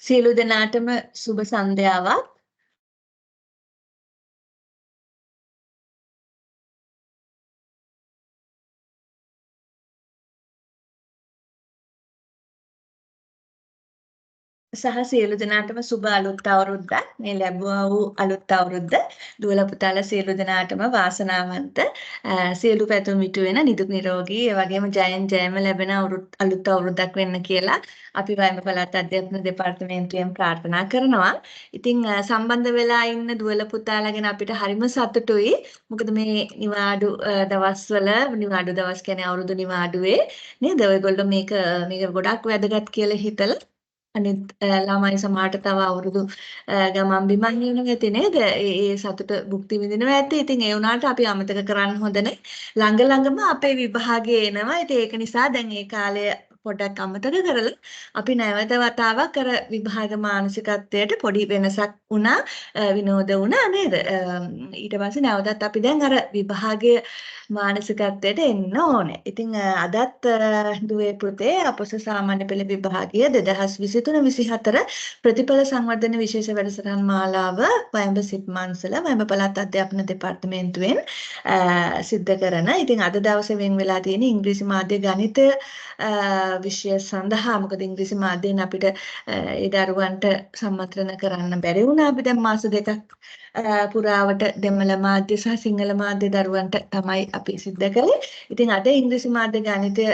සියලු දෙනාටම සුබ සන්ධ්‍යාවක්. සහ සියලු දෙනාටම සුබ අලුත් අවුරුද්දක්. මේ ලැබුවා වූ අලුත් අවුරුද්ද දුවලා පුතාලා සියලු දෙනාටම වාසනාවන්ත සියලු පැතුම් ඉටු වෙන නිදුක් නිරෝගී ඒ වගේම ජයෙන් ජයම ලැබෙන අලුත් අවුරුද්දක් වෙන්න කියලා අපි වයඹ පළාත් අධ්‍යාපන දෙපාර්තමේන්තුවෙන් ප්‍රාර්ථනා කරනවා. ඉතින් සම්බන්ධ වෙලා ඉන්න දුවලා පුතාලා ගැන අපිට හරිම සතුටුයි. මොකද මේ නිවාඩු දවස්වල නිවාඩු දවස් කියන්නේ අවුරුදු නිවාඩුවේ නේද? ඔයගොල්ලෝ මේක ගොඩක් වැදගත් කියලා හිතලා අනිත් ළමයි සමහරට තව අවුරුදු ගමන් බිමන් වෙනවා ඇති නේද? ඒ සතුට භුක්ති විඳිනවා ඇති. ඉතින් ඒ වුණාට අපි අමතක කරන්න හොඳ නැහැ. ළඟම අපේ විභාගය එනවා. ඉතින් ඒක නිසා දැන් ඒ කාලය පොඩ්ඩක් අමතක කරලා අපි නැවත වතාවක් අර විභාග මානසිකත්වයට පොඩි වෙනසක් වුණා විනෝද වුණා නේද? ඊට පස්සේ නැවතත් අපි දැන් අර විභාගයේ මානසිකත්වයට එන්න ඕනේ. ඉතින් අදත් දුවේ පුතේ අපොස සාමාන්‍ය පෙළ විභාගය 2023-24 ප්‍රතිඵල සංවර්ධන විශේෂ වැඩසටහන් මාලාව වයඹ සිට් මන්සල වයඹ පළාත් අධ්‍යාපන දෙපාර්තමේන්තුවෙන් සිද්ධ කරන. ඉතින් අද දවසේ වෙන් වෙලා තියෙන ඉංග්‍රීසි මාධ්‍ය ගණිත විෂය සඳහා මොකද ඉංග්‍රීසි මාධ්‍යයෙන් අපිට ඒ දරුවන්ට සම්මන්ත්‍රණ කරන්න බැරි වුණා. අපි දැන් මාස දෙකක් පුරාවට දෙමළ මාධ්‍ය සහ සිංහල මාධ්‍ය දරුවන්ට තමයි අපි සිද්ධ කළේ. ඉතින් අද ඉංග්‍රීසි මාධ්‍ය ගණිතය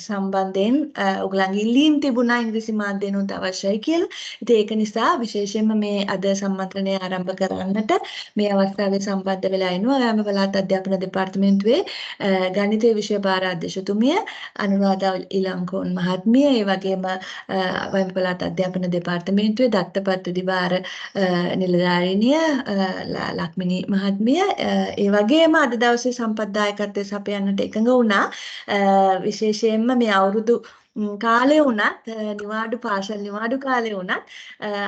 සම්බන්ධයෙන් ඔයගලන්ගේ ඉල්ලීම් තිබුණා ඉංග්‍රීසි මාධ්‍යනොත් අවශ්‍යයි කියලා. ඉතින් ඒක නිසා විශේෂයෙන්ම මේ අද සම්මන්ත්‍රණය ආරම්භ කරන්නට මේ අවස්ථාවේ සම්බන්ධ වෙලා ඉනවා වයඹ පළාත් අධ්‍යාපන දෙපාර්තමේන්තුවේ ගණිතය විෂය භාර අධ්‍යක්ෂතුමිය අනුරාධා ඉලංකෝන් මහත්මිය, ඒ වගේම වයඹ පළාත් අධ්‍යාපන දෙපාර්තමේන්තුවේ දත්තපත් විභාර නිලධාරිනිය ලක්මිනී මහත්මිය, ඒ වගේම අද දවසේ සම්පත්දායකත්වයේ සපයන්නට එකඟ වුණා විශේෂයෙන්ම මේ අවුරුදු කාලේ වුණත් පාසල් නිවාඩු කාලේ වුණත්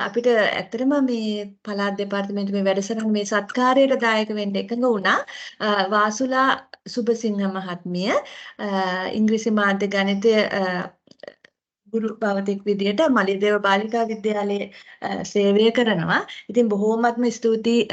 අපිට ඇත්තටම මේ පළාත් දෙපාර්තමේන්තුවේ වැඩසටහන මේ සත්කාරයට දායක වෙන්න එකඟ වුණා වාසුලා සුබසිංහ මහත්මිය ඉංග්‍රීසි මාධ්‍ය ගණිතය ගුරු භවතෙක් විදියට මලියදේව බාලිකා විද්‍යාලයේ සේවය කරනවා. ඉතින් බොහෝමත්ම ස්තුතියි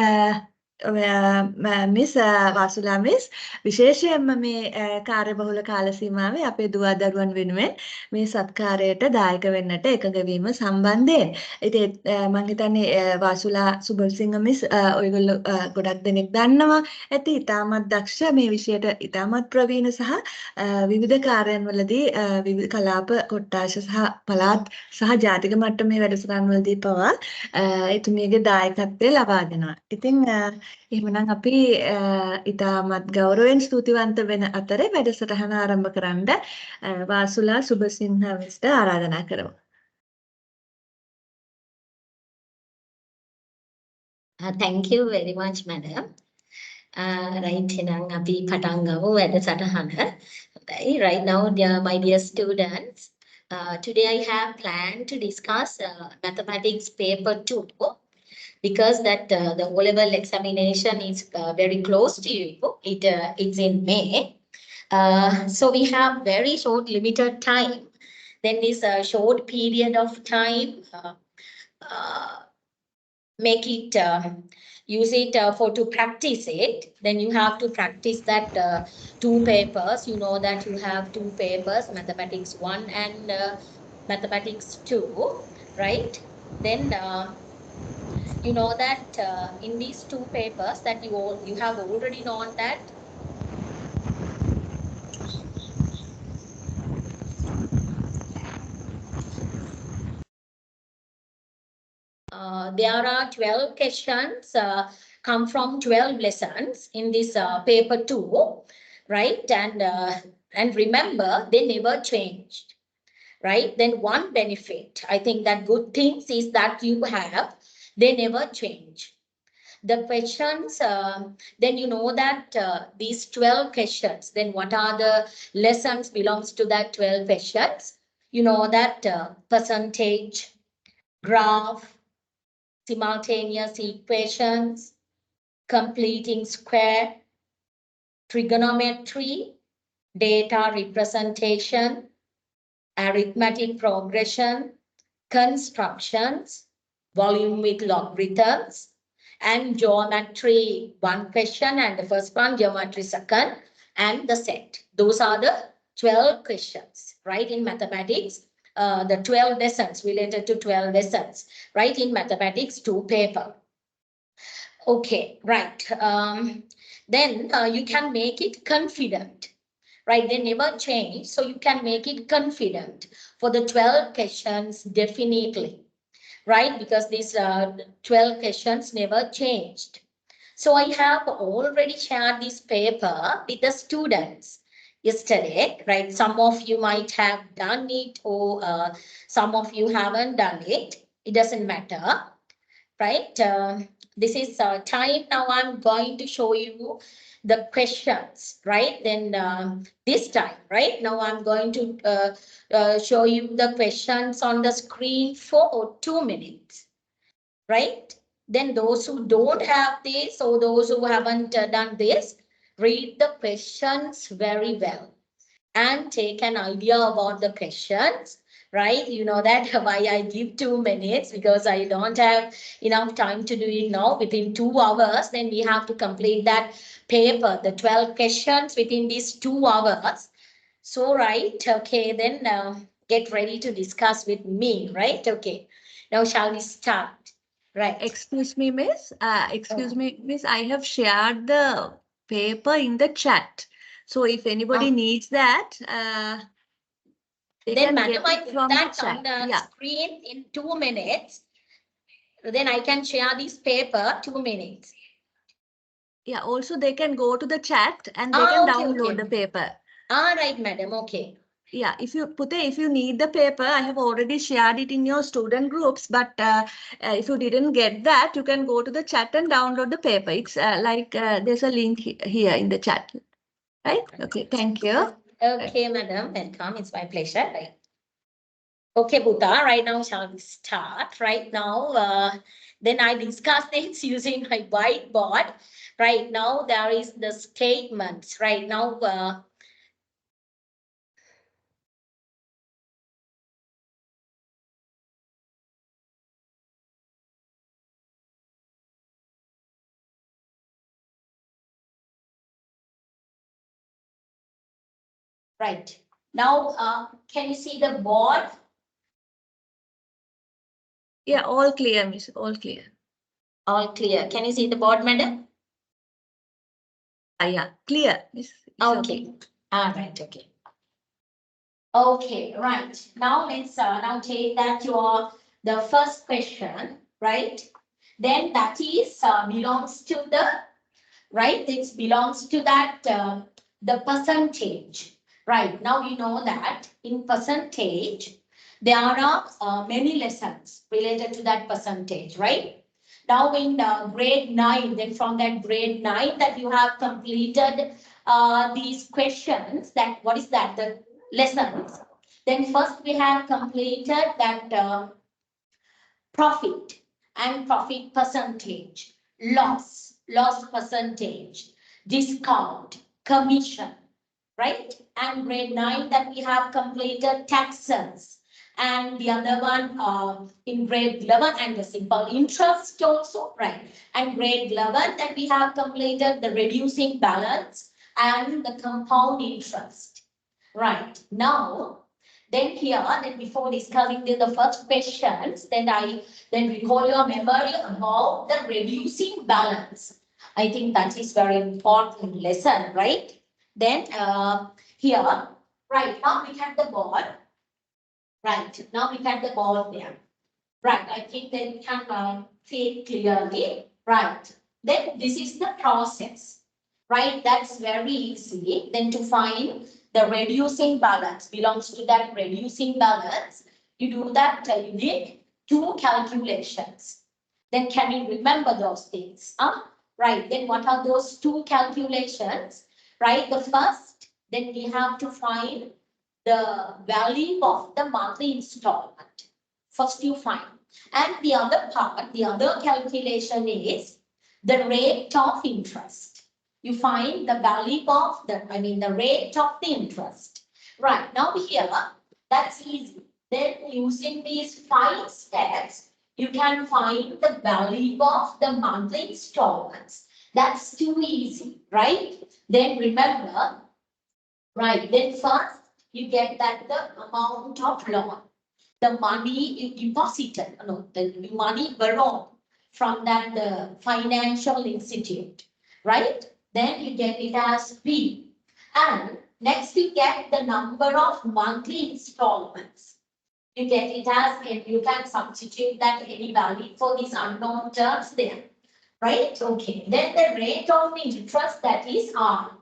මිස් වාසුලා මිස් විශේෂයෙන්ම මේ කාර්යබහුල කාල සීමාවේ අපේ දුවදරුවන් වෙනුවෙන් මේ සත්කාරයට දායක වෙන්නට එකඟ වීම සම්බන්ධයෙන්. ඉතින් මම හිතන්නේ වාසුලා සුබසිංහ මිස් ඔයගොල්ලෝ ගොඩක් දෙනෙක් දන්නවා ඇති. ඉතාමත් දක්ෂ මේ විෂයට ඉතාමත් ප්‍රවීණ සහ විවිධ කාර්යයන්වලදී විවිධ කලාප කොට්ටාශ සහ පළාත් සහ ජාතික මට්ටමේ වැඩසටහන් වලදී පවා එතුමියගේ දායකත්වය ලබා දෙනවා. ඉතින් එහෙමනම් අපි ඉතාමත් ගෞරවයෙන් ස්තුතිවන්ත වෙන අතරේ වැඩසටහන ආරම්භ කරන්න වාසුලා සුබසිංහ මිස්ට ආරාධනා කරමු. Thank you very much, madam. Right, එහෙනම් අපි පටන් ගමු වැඩසටහන. Right now, my dear students, today I have planned to discuss mathematics paper 2 because that the O-level examination is very close to you. It's in May. So we have very short limited time. Then this short period of time, make it use it for to practice it. Then you have to practice that 2 papers. You know that you have 2 papers, mathematics 1 and mathematics 2, right? Then you know that in these 2 papers that you have already known that there are 12 questions come from 12 lessons in this paper 2, right? And remember, they never changed, right? Then one benefit, I think that good things is that you have, they never change. The questions, then you know that these 12 questions, then what are the lessons belongs to that 12 questions? You know that percentage, graph, simultaneous equations, completing square, trigonometry, data representation, arithmetic progression, constructions, volume with logarithms, and geometry one question, and the first one geometry second, and the set. Those are the 12 questions, right, in mathematics. The 12 lessons related to 12 lessons, right, in mathematics 2 paper. Okay, right. Then you can make it confident, right? They never change, so you can make it confident for the 12 questions definitely, right? Because these 12 questions never changed. So I have already shared this paper with the students yesterday, right? Some of you might have done it, or some of you haven't done it. It doesn't matter, right? This is time now. I'm going to show you the questions, right? Then this time, right now, I'm going to show you the questions on the screen for 2 minutes, right? Then those who don't have this, or those who haven't done this, read the questions very well and take an idea about the questions, right? You know that why I give 2 minutes, because I don't have enough time to do it now within 2 hours. Then we have to complete that paper, the 12 questions within these 2 hours. So, right, okay, then get ready to discuss with me, right? Okay, now shall we start? Right. Excuse me, miss. Excuse me, miss. I have shared the paper in the chat. So if anybody needs that, they Then, can madam, get I it put from the that chat. on the Yeah. screen in 2 minutes. Then I can share this paper 2 minutes. Yeah. Also, they can go to the chat and they can download the paper. All right, madam. Okay. Yeah, if you need the paper, I have already shared it in your student groups, but if you didn't get that, you can go to the chat and download the paper. It's there's a link here in the chat, right? Okay, thank you. Okay, madam, welcome. It's my pleasure. Right. Okay, Buddha, right now shall we start? Right now, then I discuss things using my whiteboard. Right now, there is the statements. Right now, right. Now, can you see the board? Yeah, all clear, miss, all clear. All clear. Can you see the board, madam? Yeah, clear. Miss, okay. All right, okay. Okay, right. Now let's now take that your the first question, right? Then that is belongs to the right. This belongs to that the percentage, right? Now we know that in percentage there are many lessons related to that percentage, right? Now in grade 9, then from that grade 9 that you have completed these questions, that what is that the lessons. Then first we have completed that profit and profit percentage, loss percentage, discount, commission, right? And grade 9 that we have completed taxes. And the other one in grade 11 and the simple interest also, right? And grade 11 that we have completed the reducing balance and the compound interest. Right. Now, then here, then before discussing the first questions, then recall your memory about the reducing balance. I think that is very important lesson, right? Then here, right, now we have the board. Right, now we have the board there. Right, I think then we can see it clearly. Right, then this is the process. Right, that's very easy. Then to find the reducing balance belongs to that reducing balance. You do that, you need 2 calculations. Then can you remember those things? Right, then what are those 2 calculations? Right, the first, then we have to find the value of the monthly installment. First you find. And the other part, the other calculation is the rate of interest. You find the value of the rate of the interest. Right, now here, that's easy. Then using these 5 steps, you can find the value of the monthly installments. That's too easy, right? Then remember, right, then first you get that the amount of loan, the money you deposited, no, the money borrowed from that the financial institute, right? Then you get it as P. And next you get the number of monthly installments. You get it as, and you can substitute that any value for these unknown terms there, right? Okay, then the rate of interest, that is R.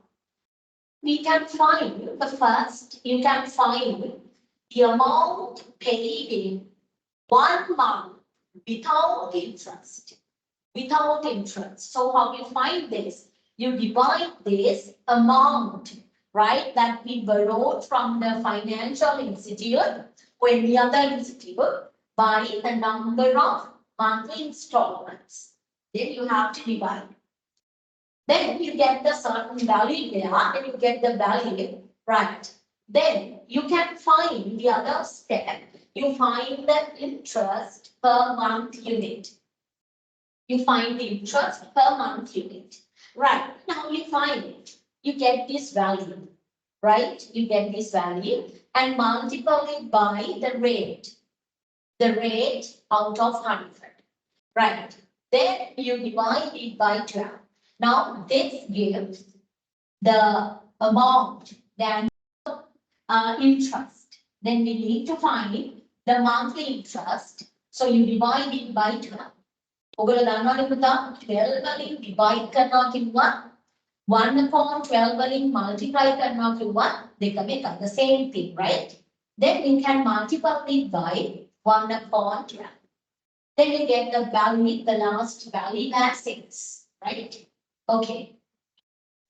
We can find the first, you can find the amount paid in 1 month without interest. Without interest. So how you find this? You divide this amount, right, that we borrowed from the financial institute or any other institute by the number of monthly installments. Then you have to divide. Then you get the certain value there, and you get the value, right? Then you can find the other step. You find the interest per month unit. You find the interest per month unit. Right, now you find it. You get this value, right? You get this value and multiply it by the rate. The rate out of 100, right? Then you divide it by 12. Now this gives the amount, the interest. Then we need to find the monthly interest. So you divide it by 12. ඔගොල්ලෝ දන්නවනේ පුතා 12 වලින් divide කරනවා කිව්වා 1/12 වලින් multiply කරනවා කිව්වා දෙකම එකයි, the same thing, right? Then you can multiply it by 1/12. Then you get the value, the last value as 6, right? Okay.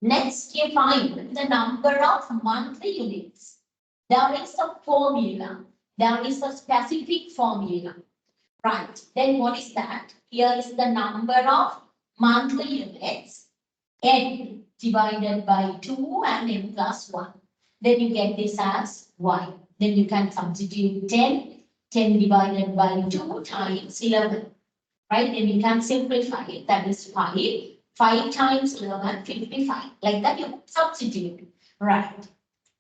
Next, you find the number of monthly units. There is a formula. There is a specific formula. Right. Then what is that? Here is the number of monthly units. N divided by 2 and n plus 1. Then you get this as y. Then you can substitute 10. 10 divided by 2 times 11. Right? Then you can simplify it. That is 5. 5 times 11, 55. Like that you substitute. Right.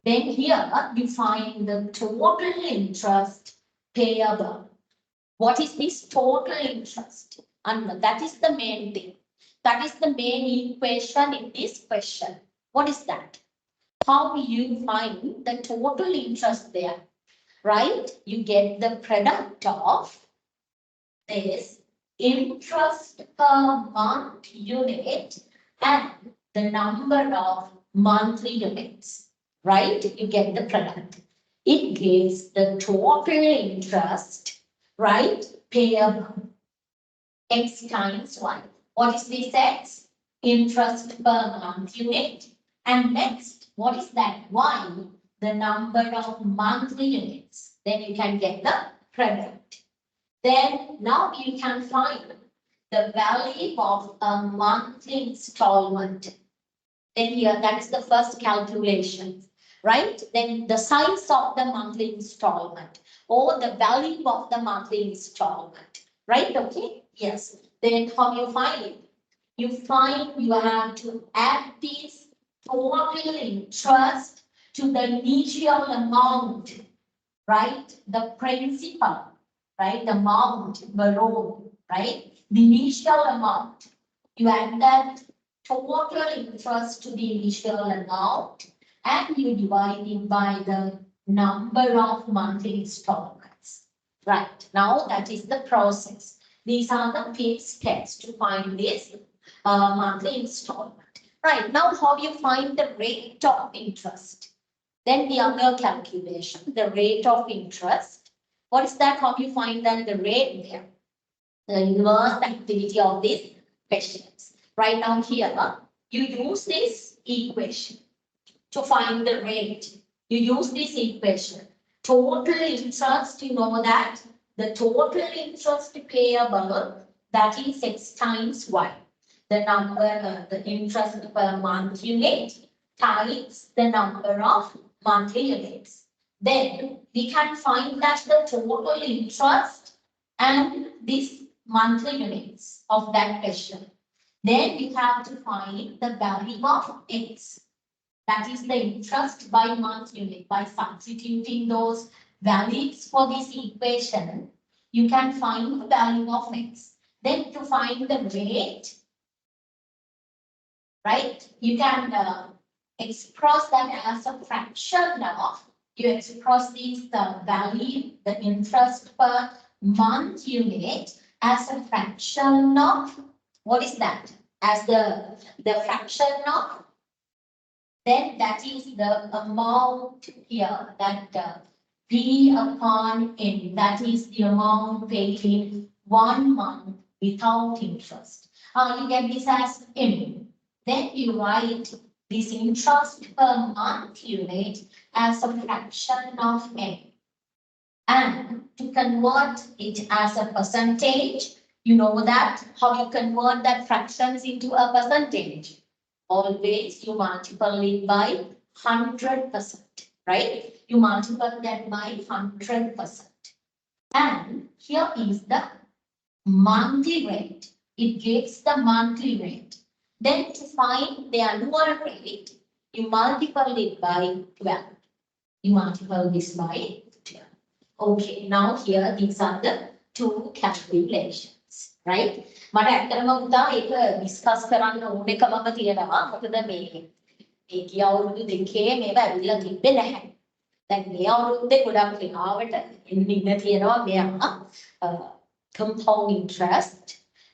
Then here you find the total interest payable. What is this total interest? And that is the main thing. That is the main equation in this question. What is that? How you find the total interest there? Right? You get the product of this interest per month unit and the number of monthly units. Right? You get the product. It gives the total interest, right, payable, x times 1. What is this x? Interest per month unit. And next, what is that? Y, the number of monthly units. Then you can get the product. Then now you can find the value of a monthly installment. Then here, that is the first calculation, right? Then the size of the monthly installment, or the value of the monthly installment, right? Okay, yes. Then how you find it? You find you have to add this total interest to the initial amount, right? The principal, right? The amount borrowed, right? The initial amount. You add that total interest to the initial amount and you divide it by the number of monthly installments. Right, now that is the process. These are the 5 steps to find this monthly installment. Right, now how you find the rate of interest? Then the other calculation, the rate of interest. What is that? How you find that the rate there? The inverse activity of these questions. Right now here, you use this equation to find the rate. You use this equation. Total interest, you know that the total interest payable, that is x times y. The number, the interest per month unit times the number of monthly units. then we can find that the total interest and this monthly units of that question. Then we have to find the value of x. That is the interest by month unit. By substituting those values for this equation, you can find the value of x. Then to find the rate, right, you can express that as a fraction of, you express this value, the interest per month unit as a fraction of, what is that? As the fraction of, then that is the amount here, that P upon N, that is the amount paid in 1 month without interest. You get this as M. Then you write this interest per month unit as a fraction of N. And to convert it as a percentage, you know that how you convert that fractions into a percentage. Always you multiply it by 100%, right? You multiply that by 100%. And here is the monthly rate. It gives the monthly rate. Then to find the annual rate, you multiply it by 12. You multiply this by 12. Okay, now here these are the two calculations, right? මට ඇත්තටම පුතා ඒක discuss කරන්න ඕන එකමම තියෙනවා. මොකද මේ ගිය අවුරුදු දෙකේ මේවා ඇවිල්ලා තිබ්බේ නැහැ. දැන් මේ අවුරුද්දේ ගොඩක් වෙලාවට ඉන්න තියෙනවා මෙයා compound interest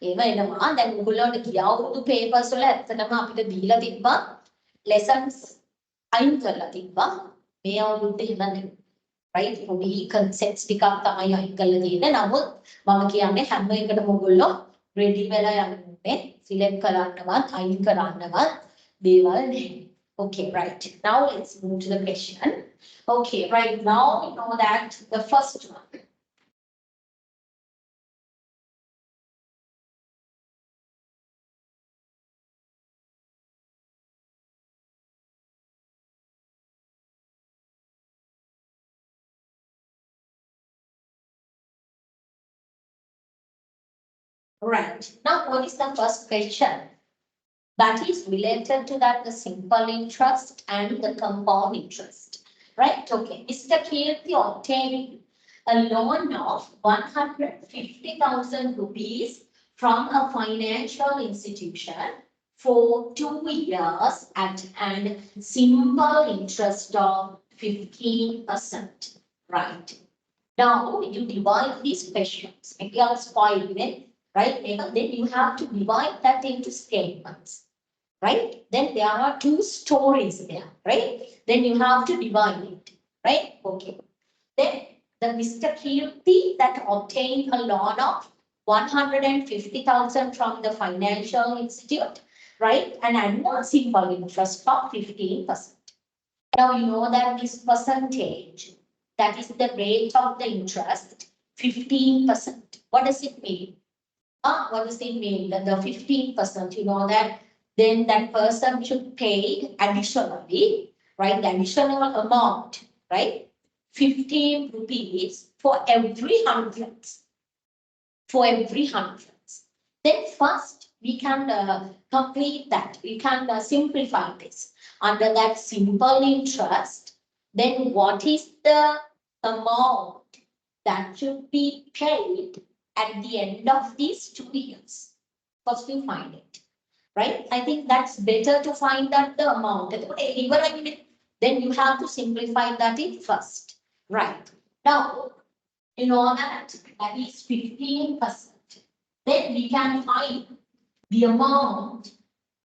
ඒව එනවා. දැන් ඔයගොල්ලෝට ගිය අවුරුදු papers වල ඇත්තටම අපිට දීලා තිබ්බා lessons අයින් කරලා තිබ්බා. මේ අවුරුද්දේ එහෙම නෙවෙයි. right? පොඩි concepts ටිකක් තමයි අයින් කරලා තියෙන්නේ. නමුත් මම කියන්නේ හැම එකටම ඔයගොල්ලෝ ready වෙලා යන්නේ select කරන්නවත් අයින් කරන්නවත් දේවල් නැහැ. Okay, right. Now let's move to the question. Okay, right now we know that the first one. Right. Now, what is the first question? That is related to that the simple interest and the compound interest. Right? Okay. Mr. Kirti obtained a loan of 150,000 rupees from a financial institution for 2 years at a simple interest of 15%. Right. Now, you divide these questions. Maybe I'll spoil it. Right? Then you have to divide that into statements, right? Then there are 2 stories there, right? Then you have to divide it, right? Okay. Then the Mr. Kirti that obtained a loan of 150,000 from the financial institute, right? And annual simple interest of 15%. Now you know that this percentage, that is the rate of the interest, 15%. What does it mean? What does it mean? That the 15%, you know that then that person should pay additionally, right? The additional amount, right? 15 rupees for every 100. For every 100. Then first we can complete that. We can simplify this. Under that simple interest, then what is the amount that should be paid at the end of these 2 years? First you find it, right? I think that's better to find that the amount. Then you have to simplify that in first, right? Now, you know that is 15%. Then we can find the amount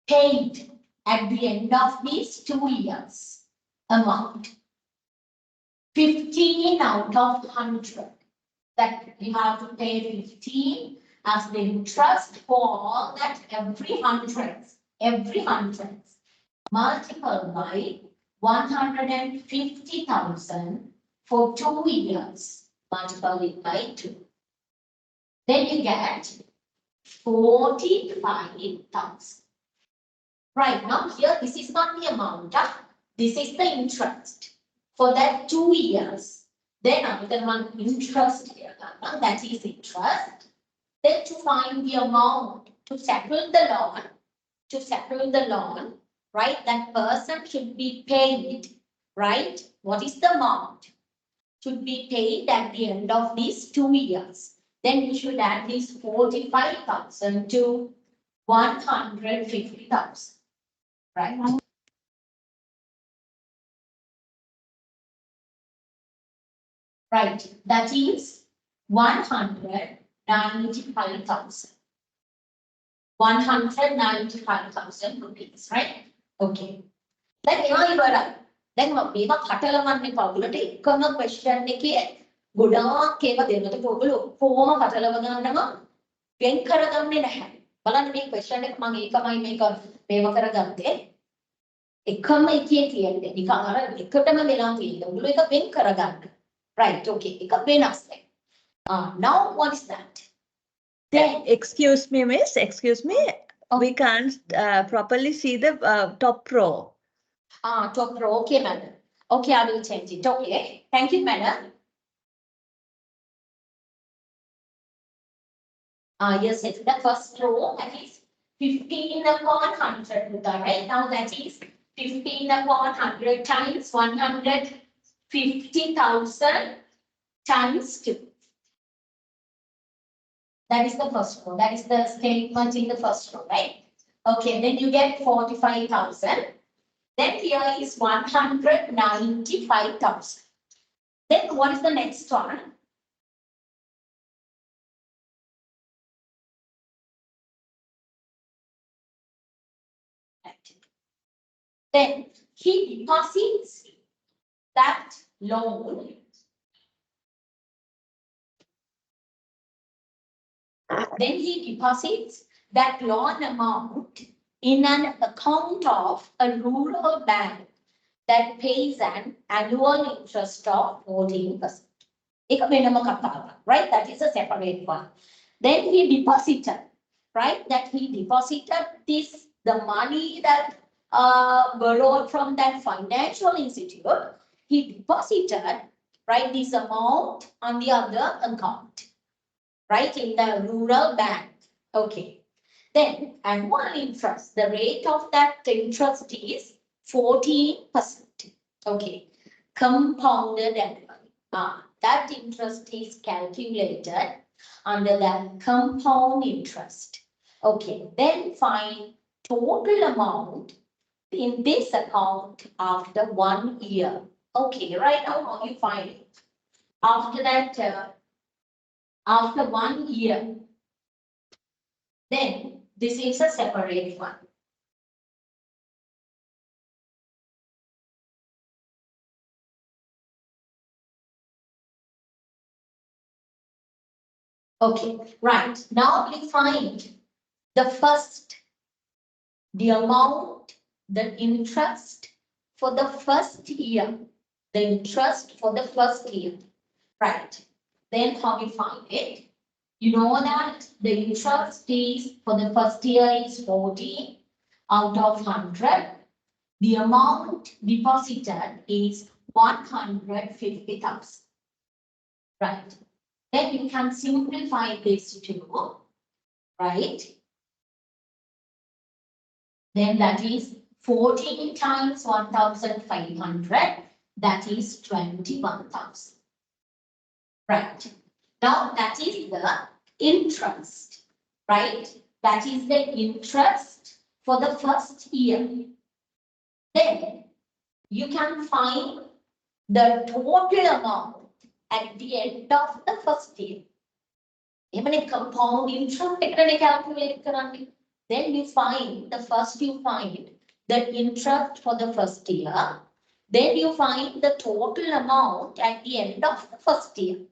paid at the end of these 2 years. Amount 15 out of 100. That you have to pay 15 as the interest for all that every 100, multiplied by 150,000 for 2 years, multiplied by 2. Then you get 45,000. Right now here, this is not the amount, this is the interest. for that 2 years. Then another one interest here, that is interest. Then to find the amount to settle the loan, right? That person should be paid, right? What is the amount? Should be paid at the end of these 2 years. Then you should add this 45,000 to 150,000, right? Right, that is 195,000. 195,000 rupees, right? Okay. Then ඉවරයි. දැන් මේවා කටලවන්නේ පවුලට එකම question එකේ ගොඩාක් ඒවා දෙන්නට පොගල ඔක්කොම කටලව ගන්නවා වෙන් කරගන්නේ නැහැ. බලන්න මේ question එක මම ඒකමයි මේව කරගත්තේ. එකම එකේ කියන්නේ නිකන් අර එකටම වෙලා තියෙන. උගල එක වෙන් කරගන්න. Right, okay. එක වෙනස් දැන්. Now what is that? Then Excuse me, miss. Excuse me. We can't properly see the top row. Top row. Okay, madam. Okay, I will change it. Okay. Thank you, madam. Yes, it's the first row. That is 15 upon 100. Right now, that is 15 upon 100 times 150,000 times 2. That is the first row. That is the statement in the first row, right? Okay, then you get 45,000. Then here is 195,000. Then what is the next one? Then he deposits that loan. Then he deposits that loan amount in an account of a rural bank that pays an annual interest of 14%. Right? That is a separate one. Then he deposited, right? That he deposited this, the money that borrowed from that financial institute, he deposited, right, this amount on the other account, right, in the rural bank. Okay. Then annual interest, the rate of that interest is 14%. Okay. Compounded annually. That interest is calculated under that compound interest. Okay. Then find total amount in this account after 1 year. Okay, right now how you find it? After that, after 1 year, then this is a separate one. Okay, right. Now we find the first, the amount, the interest for the first year, the interest for the first year, right? Then how we find it? You know that the interest is for the first year is 40 out of 100. The amount deposited is 150,000, right? Then you can simplify this to, right? Then that is 14 times 1,500, that is 21,000. Right. Now that is the interest, right? That is the interest for the first year. Then you can find the total amount at the end of the first year. Even compound interest calculate. Then you find the interest for the first year. Then you find the total amount at the end of the first year.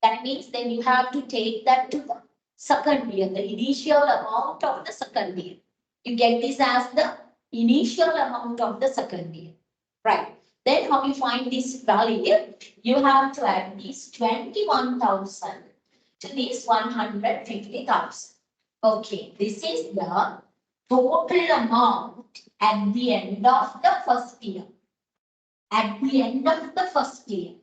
That means then you have to take that to the second year, the initial amount of the second year. You get this as the initial amount of the second year. Right. Then how you find this value? You have to add this 21,000 to this 150,000. Okay, this is the total amount at the end of the first year. at the end of the first year.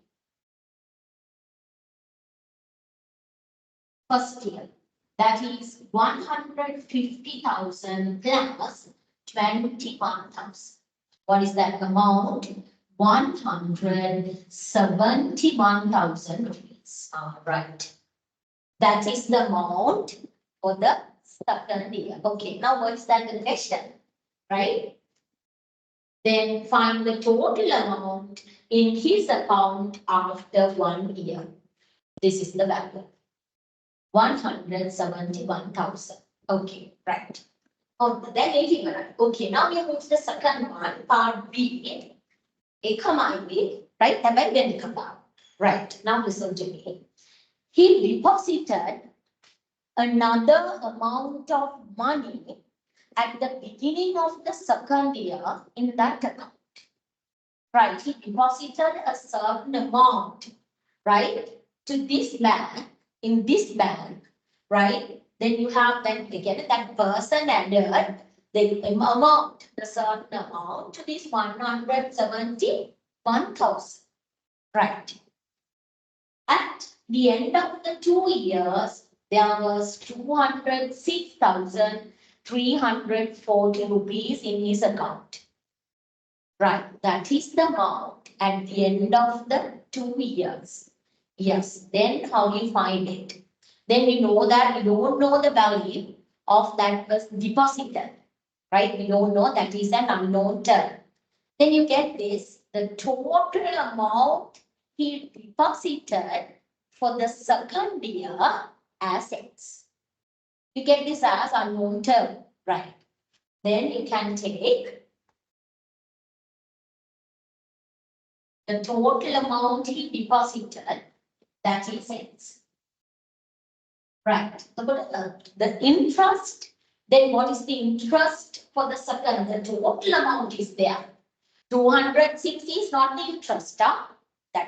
First year. That is 150,000 plus 21,000. What is that amount? 171,000 rupees. Right. That is the amount for the second year. Okay, now what is that question? Right? Then find the total amount in his account after 1 year. This is the value. 171,000. Okay, right. Oh, then 80. Okay, now we move to the second one, part B. Economy, right? And then come down. Right, now listen to me. He deposited another amount of money at the beginning of the second year in that account. Right, he deposited a certain amount, right, to this bank, in this bank, right? Then you have then again that person added the amount, the certain amount to this 171,000, right? At the end of the 2 years, there was 206,340 rupees in his account. Right, that is the amount at the end of the 2 years. Yes, then how do you find it? Then we know that we don't know the value of that was deposited. Right, we don't know, that is an unknown term. Then you get this, the total amount he deposited for the second year as X. You get this as unknown term, right? Then you can take the total amount he deposited, that is X. Right, the interest, then what is the interest for the second? The total amount is there. 260 is not the interest, that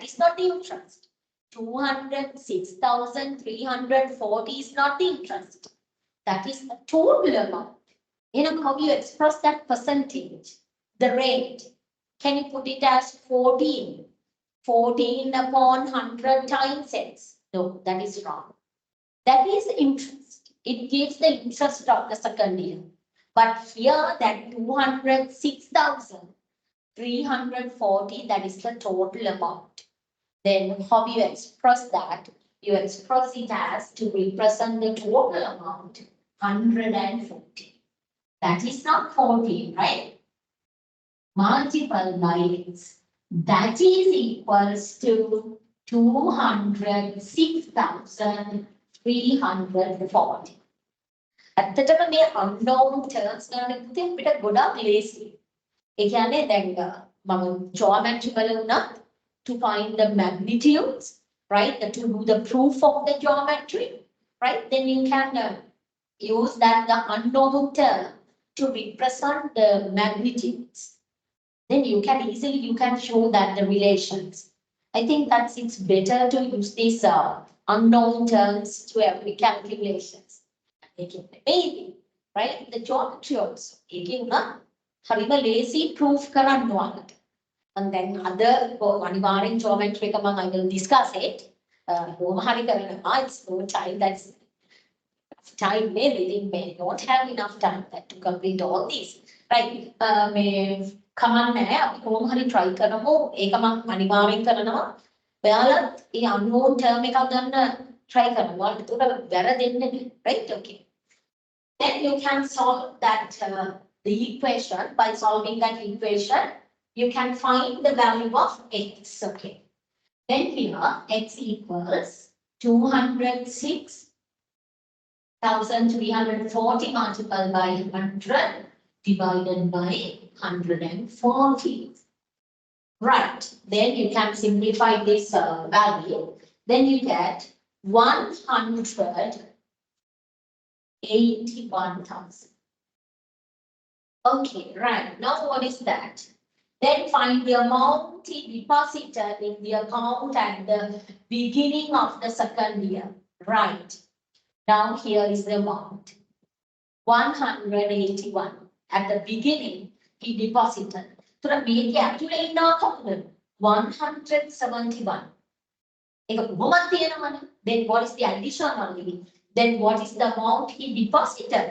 is not the interest. 206,340 is not the interest. That is the total amount. You know how you express that percentage, the rate. Can you put it as 14? 14 upon 100 times X. No, that is wrong. That is interest. It gives the interest of the second year. But here that 206,340, that is the total amount. Then how you express that? You express it as to represent the total amount, 140. That is not 14, right? Multiple by X. That is equals to 206,340. ඇත්තටම මේ unknown terms ගන්න පුතේ අපිට ගොඩක් ලේසි. ඒ කියන්නේ දැන් මම geometry වල උනත් to find the magnitudes, right? To do the proof of the geometry, right? Then you can use that the unknown term to represent the magnitudes. Then you can easily show that the relations. I think that it's better to use these unknown terms to every calculations. Maybe, right? The geometry also. හරිම lazy proof කරන්න ඕනට. And then other අනිවාර්යෙන් geometry එක I will discuss it. කොහොම හරි කරනවා. It's no time, that's time maybe may not have enough time to complete all these. Right? මේ කමන්නේ අපි කොහොම හරි try කරමු. ඒක මම අනිවාර්යෙන් කරනවා. ඔයාලත් ඒ unknown term එකක් ගන්න try කරනවා. ඒකට වැරදෙන්නේ නැහැ. Right? Okay. Then you can solve that the equation. By solving that equation, you can find the value of X. Okay. Then here X equals 206,340 multiplied by 100 divided by 140. Right. Then you can simplify this value. Then you get 181,000. Okay, right. Now what is that? Then find the amount he deposited in the account at the beginning of the second year. Right. Now here is the amount. 181. At the beginning, he deposited. තුර මේකේ ඇතුලේ ඉන්නවා කොහොමද 171 ඒක කොහොමද තියෙනවනේ then what is the additionally then what is the amount he deposited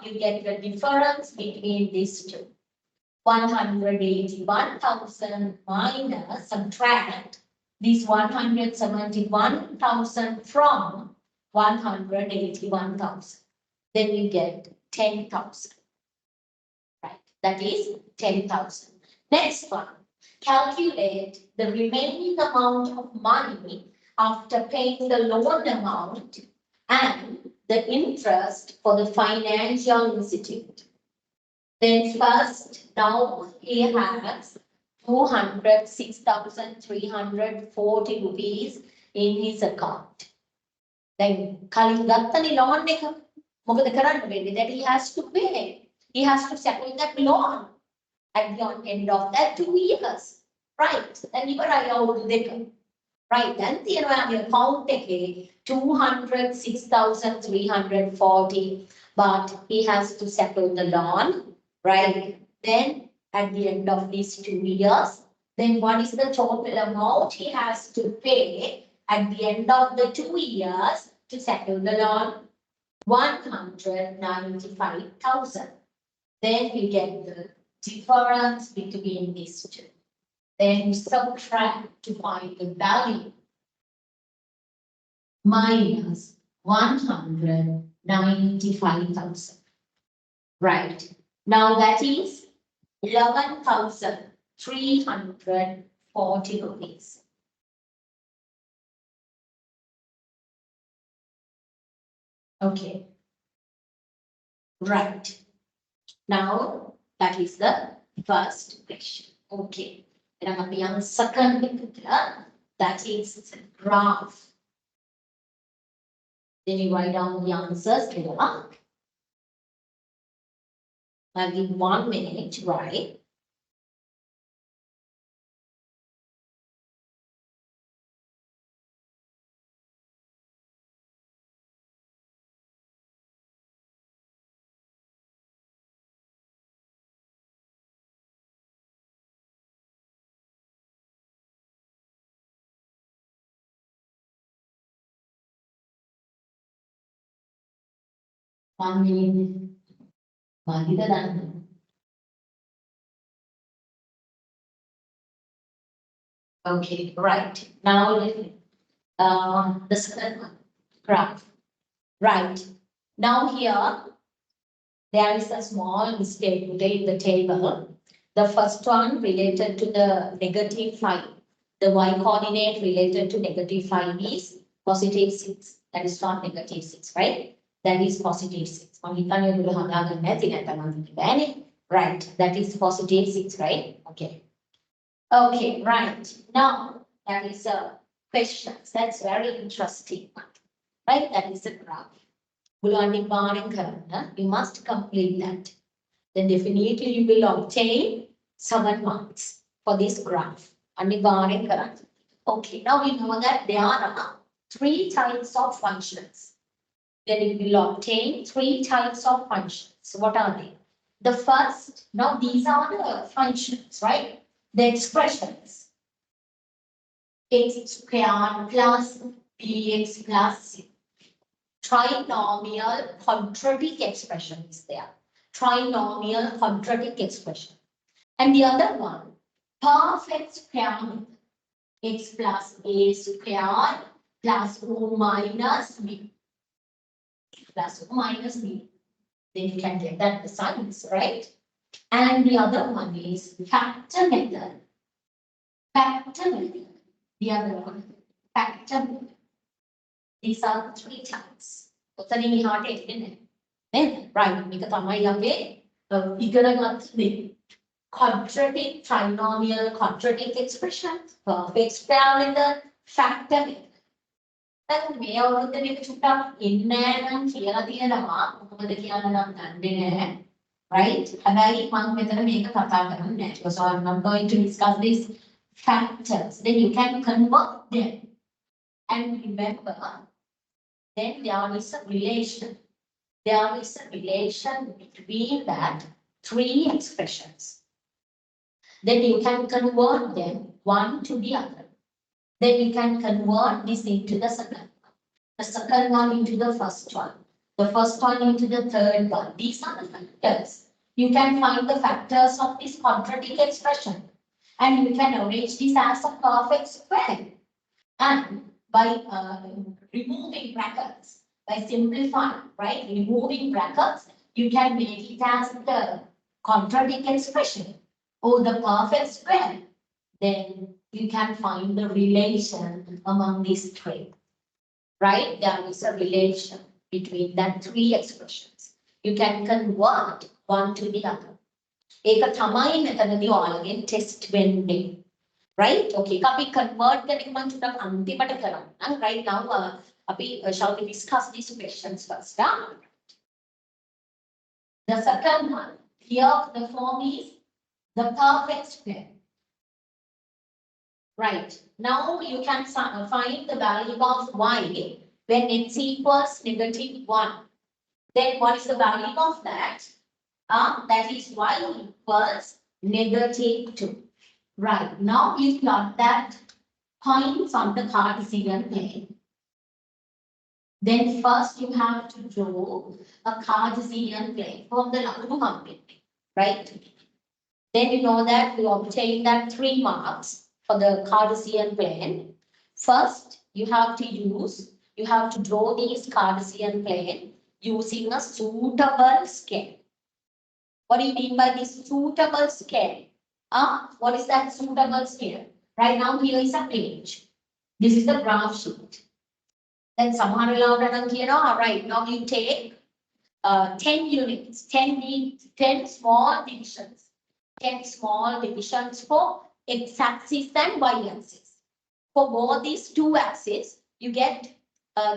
you get the difference between these two 181,000 minus subtract this 171,000 from 181,000 then you get 10,000 right that is 10,000 next one calculate the remaining amount of money after paying the loan amount and the interest for the financial institute. Then first, now he has 206,340 rupees in his account. Then කලින් ගත්තනේ loan එක මොකද කරන්න වෙන්නේ that he has to pay. He has to settle that loan at the end of that 2 years. Right. Then ඉවරයි අවුරුදු දෙක. Right. Then තියෙනවා මේ account එකේ 206,340 but he has to settle the loan. Right. Then at the end of these 2 years, then what is the total amount he has to pay at the end of the 2 years to settle the loan? 195,000. Then we get the difference between these two. Then subtract to find the value. Minus 195,000. Right. Now that is 11,340 rupees. Okay. Right. Now that is the first question. Okay. And I'm going to second picture. That is the graph. Then you write down the answers here. I'll give 1 minute to write. One minute. Mahida done. Okay, right. Now the second one, graph. Right. Now here there is a small mistake today in the table. The first one related to the negative 5. The y coordinate related to negative 5 is positive 6. That is not negative 6, right? That is positive 6. Right, that is positive 6, right? Okay. Okay, right. Now, that is a question. That's very interesting. Right, that is a graph. You must complete that. Then definitely you will obtain 7 marks for this graph. Okay, now we know that there are 3 types of functions. Then you will obtain 3 types of functions. What are they? The first, now these are the functions, right? The expressions. X squared plus bx plus c. Trinomial quadratic expression is there. Trinomial quadratic expression. And the other one, perfect square method. X plus a squared plus o minus b. Plus o minus b. Then you can get that the signs, right? And the other one is factor method. Factor method. The other one, factor method. These are the 3 types. Then, right, මේක තමයි අපි ඉගෙන ගන්න quadratic, trinomial, quadratic expression, perfect square method, factor method. දැන් මේ අවුරුද්දේ මේක චුට්ටක් ඉන්නේ නම් කියලා තියෙනවා. මොකද කියලා නම් දන්නේ නැහැ. Right? හැබැයි මම මෙතන මේක කතා කරන්නේ නැහැ. So I'm not going to discuss these factors. Then you can convert them. And remember, then there is a relation. There is a relation between that 3 expressions. Then you can convert them one to the other. Then you can convert this into the second one. The second one into the first one. The first one into the third one. These are the factors. You can find the factors of this quadratic expression. And you can arrange this as a perfect square. And by removing brackets, by simplifying, right, removing brackets, you can make it as the quadratic expression or the perfect square. Then you can find the relation among these three, right? There is a relation between that three expressions. You can convert one to the other. ඒක තමයි මෙතනදී ඔයාලගෙන් test වෙන්නේ. Right? Okay. අපි convert කරන එක මම චුට්ටක් අන්තිමට කරන්නම්. Right now අපි shall we discuss these questions first. The second one, here the form is the perfect square. Right. Now you can find the value of y when x equals -1. Then what is the value of that? That is y equals -2. Right. Now you plot that points on the Cartesian plane. Then first you have to draw a Cartesian plane from the Lakunu Hampini. Right. Then you know that you obtain that 3 marks for the Cartesian plane. First, you have to draw this Cartesian plane using a suitable scale. What do you mean by this suitable scale? What is that suitable scale? Right now, here is a page. This is the graph sheet. Then somehow right now you take 10 units, 10 small divisions. 10 small divisions for x-axis and y-axis. For both these two axes, you get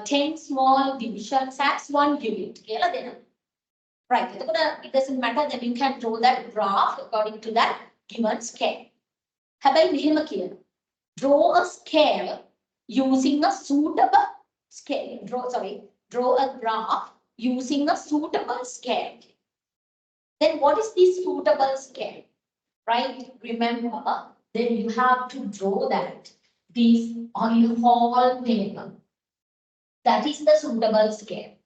10 small divisions as 1 unit. Right. It doesn't matter, then you can draw that graph according to that given scale. Draw a scale using a suitable scale. Draw a graph using a suitable scale. Then what is this suitable scale? Right? Remember, then you have to draw that this on the whole paper. That is the suitable scale.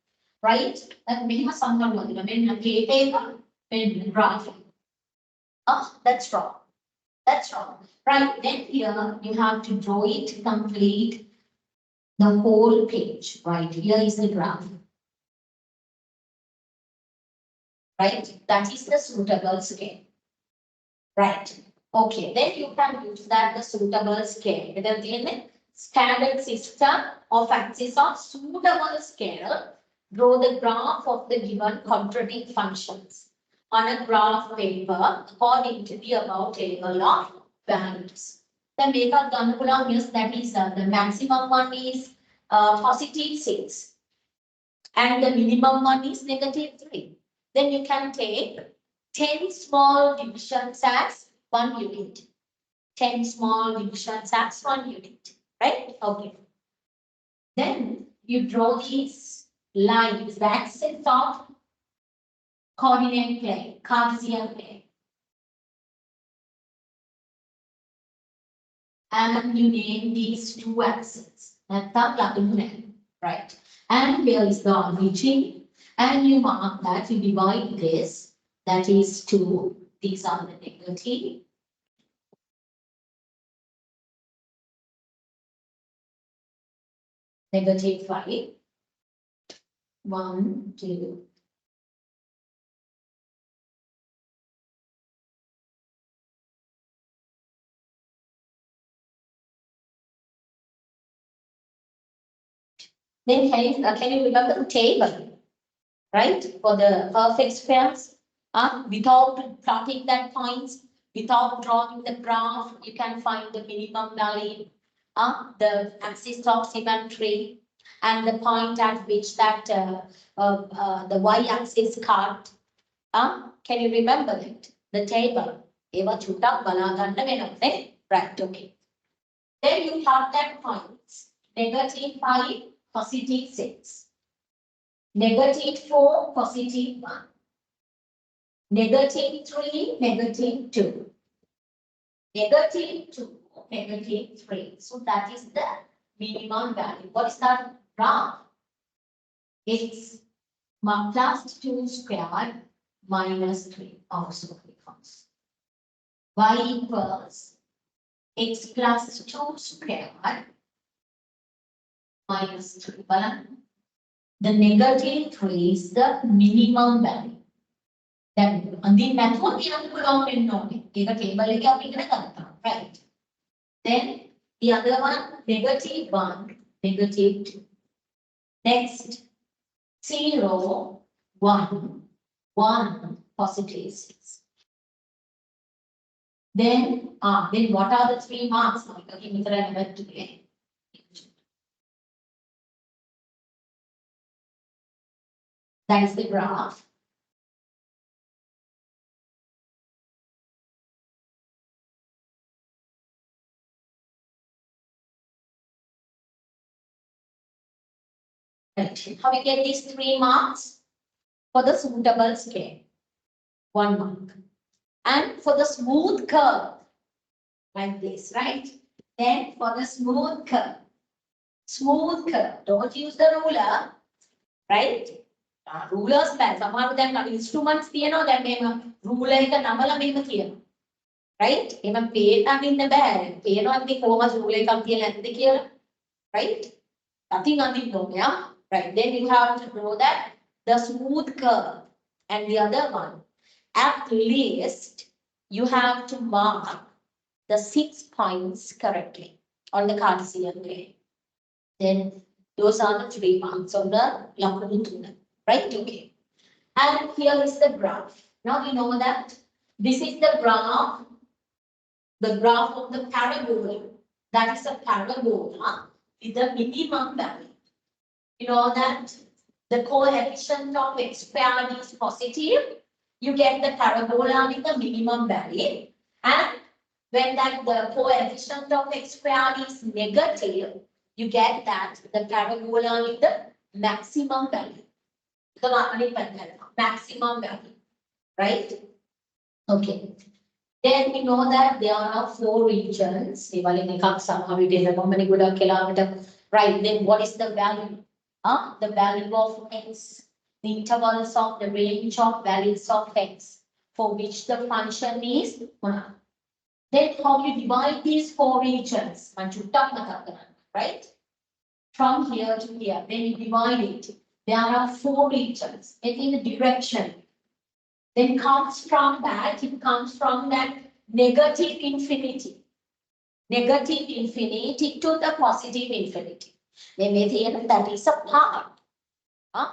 Right? And we have someone when a paper, when graph. That's wrong. That's wrong. Right? Then here you have to draw it complete the whole page. Right? Here is the graph. Right? That is the suitable scale. Right. Okay. Then you can use that the suitable scale. The standard system of axis of suitable scale. Draw the graph of the given quadratic functions on a graph paper according to the above table of values. The makeup Ganapula means that is the maximum one is positive 6 and the minimum one is -3. Then you can take 10 small divisions as 1 unit. 10 small divisions as 1 unit. Right? Okay. Then you draw these lines, the axis of coordinate plane, Cartesian plane. And you name these two axes. That's right. And here is the origin. And you mark that, you divide this, that is 2. These are the negative. -5. 1, 2. Then can you remember the table, right? For the perfect squares, without plotting that points, without drawing the graph, you can find the minimum value, the axis of symmetry, and the point at which that the y-axis cut. Can you remember it? The table. Right, okay. Then you plot that points. -5, +6. -4, +1. -3, -2. -2, -3. So that is the minimum value. What is that graph? X plus 2 squared minus 3 also becomes y equals x plus 2 squared minus 3. The -3 is the minimum value. Then the method we have to put out in note. Right. Then the other one, -1, -2. Next, 0, 1, 1, positive 6. Then what are the 3 marks? That is the graph. Right. How we get these 3 marks? For the suitable scale, 1 mark. And for the smooth curve, like this, right? Then for the smooth curve, don't use the ruler, right? Rulers bad. සමහරව දැන් instruments තියෙනවා දැන් මේම ruler එක නමලා මේක තියෙනවා. Right? එහෙම පේන්න අඳින්න බෑ. පේනවා ඉතින් කොහොමද ruler එකක් තියලා නැද්ද කියලා. Right? Nothing අඳින්න ඕනේ, yeah? Right. Then you have to know that the smooth curve and the other one, at least you have to mark the 6 points correctly on the Cartesian plane. Then those are the 3 marks on the Lakuni tunnel. Right? Okay. And here is the graph. Now we know that this is the graph of the parabola. That is a parabola with the minimum value. You know that the coefficient of x squared is positive. You get the parabola with the minimum value. And when the coefficient of x squared is negative, you get that the parabola with the maximum value. The maximum value, right? Okay. Then we know that there are 4 regions. Right, then what is the value? The value of x, the intervals of the range of values of x for which the function is 1. Then how you divide these 4 regions? Right? From here to here, then you divide it. There are 4 regions in the direction. Then comes from that, it comes from that negative infinity. Negative infinity to the positive infinity. That is a part.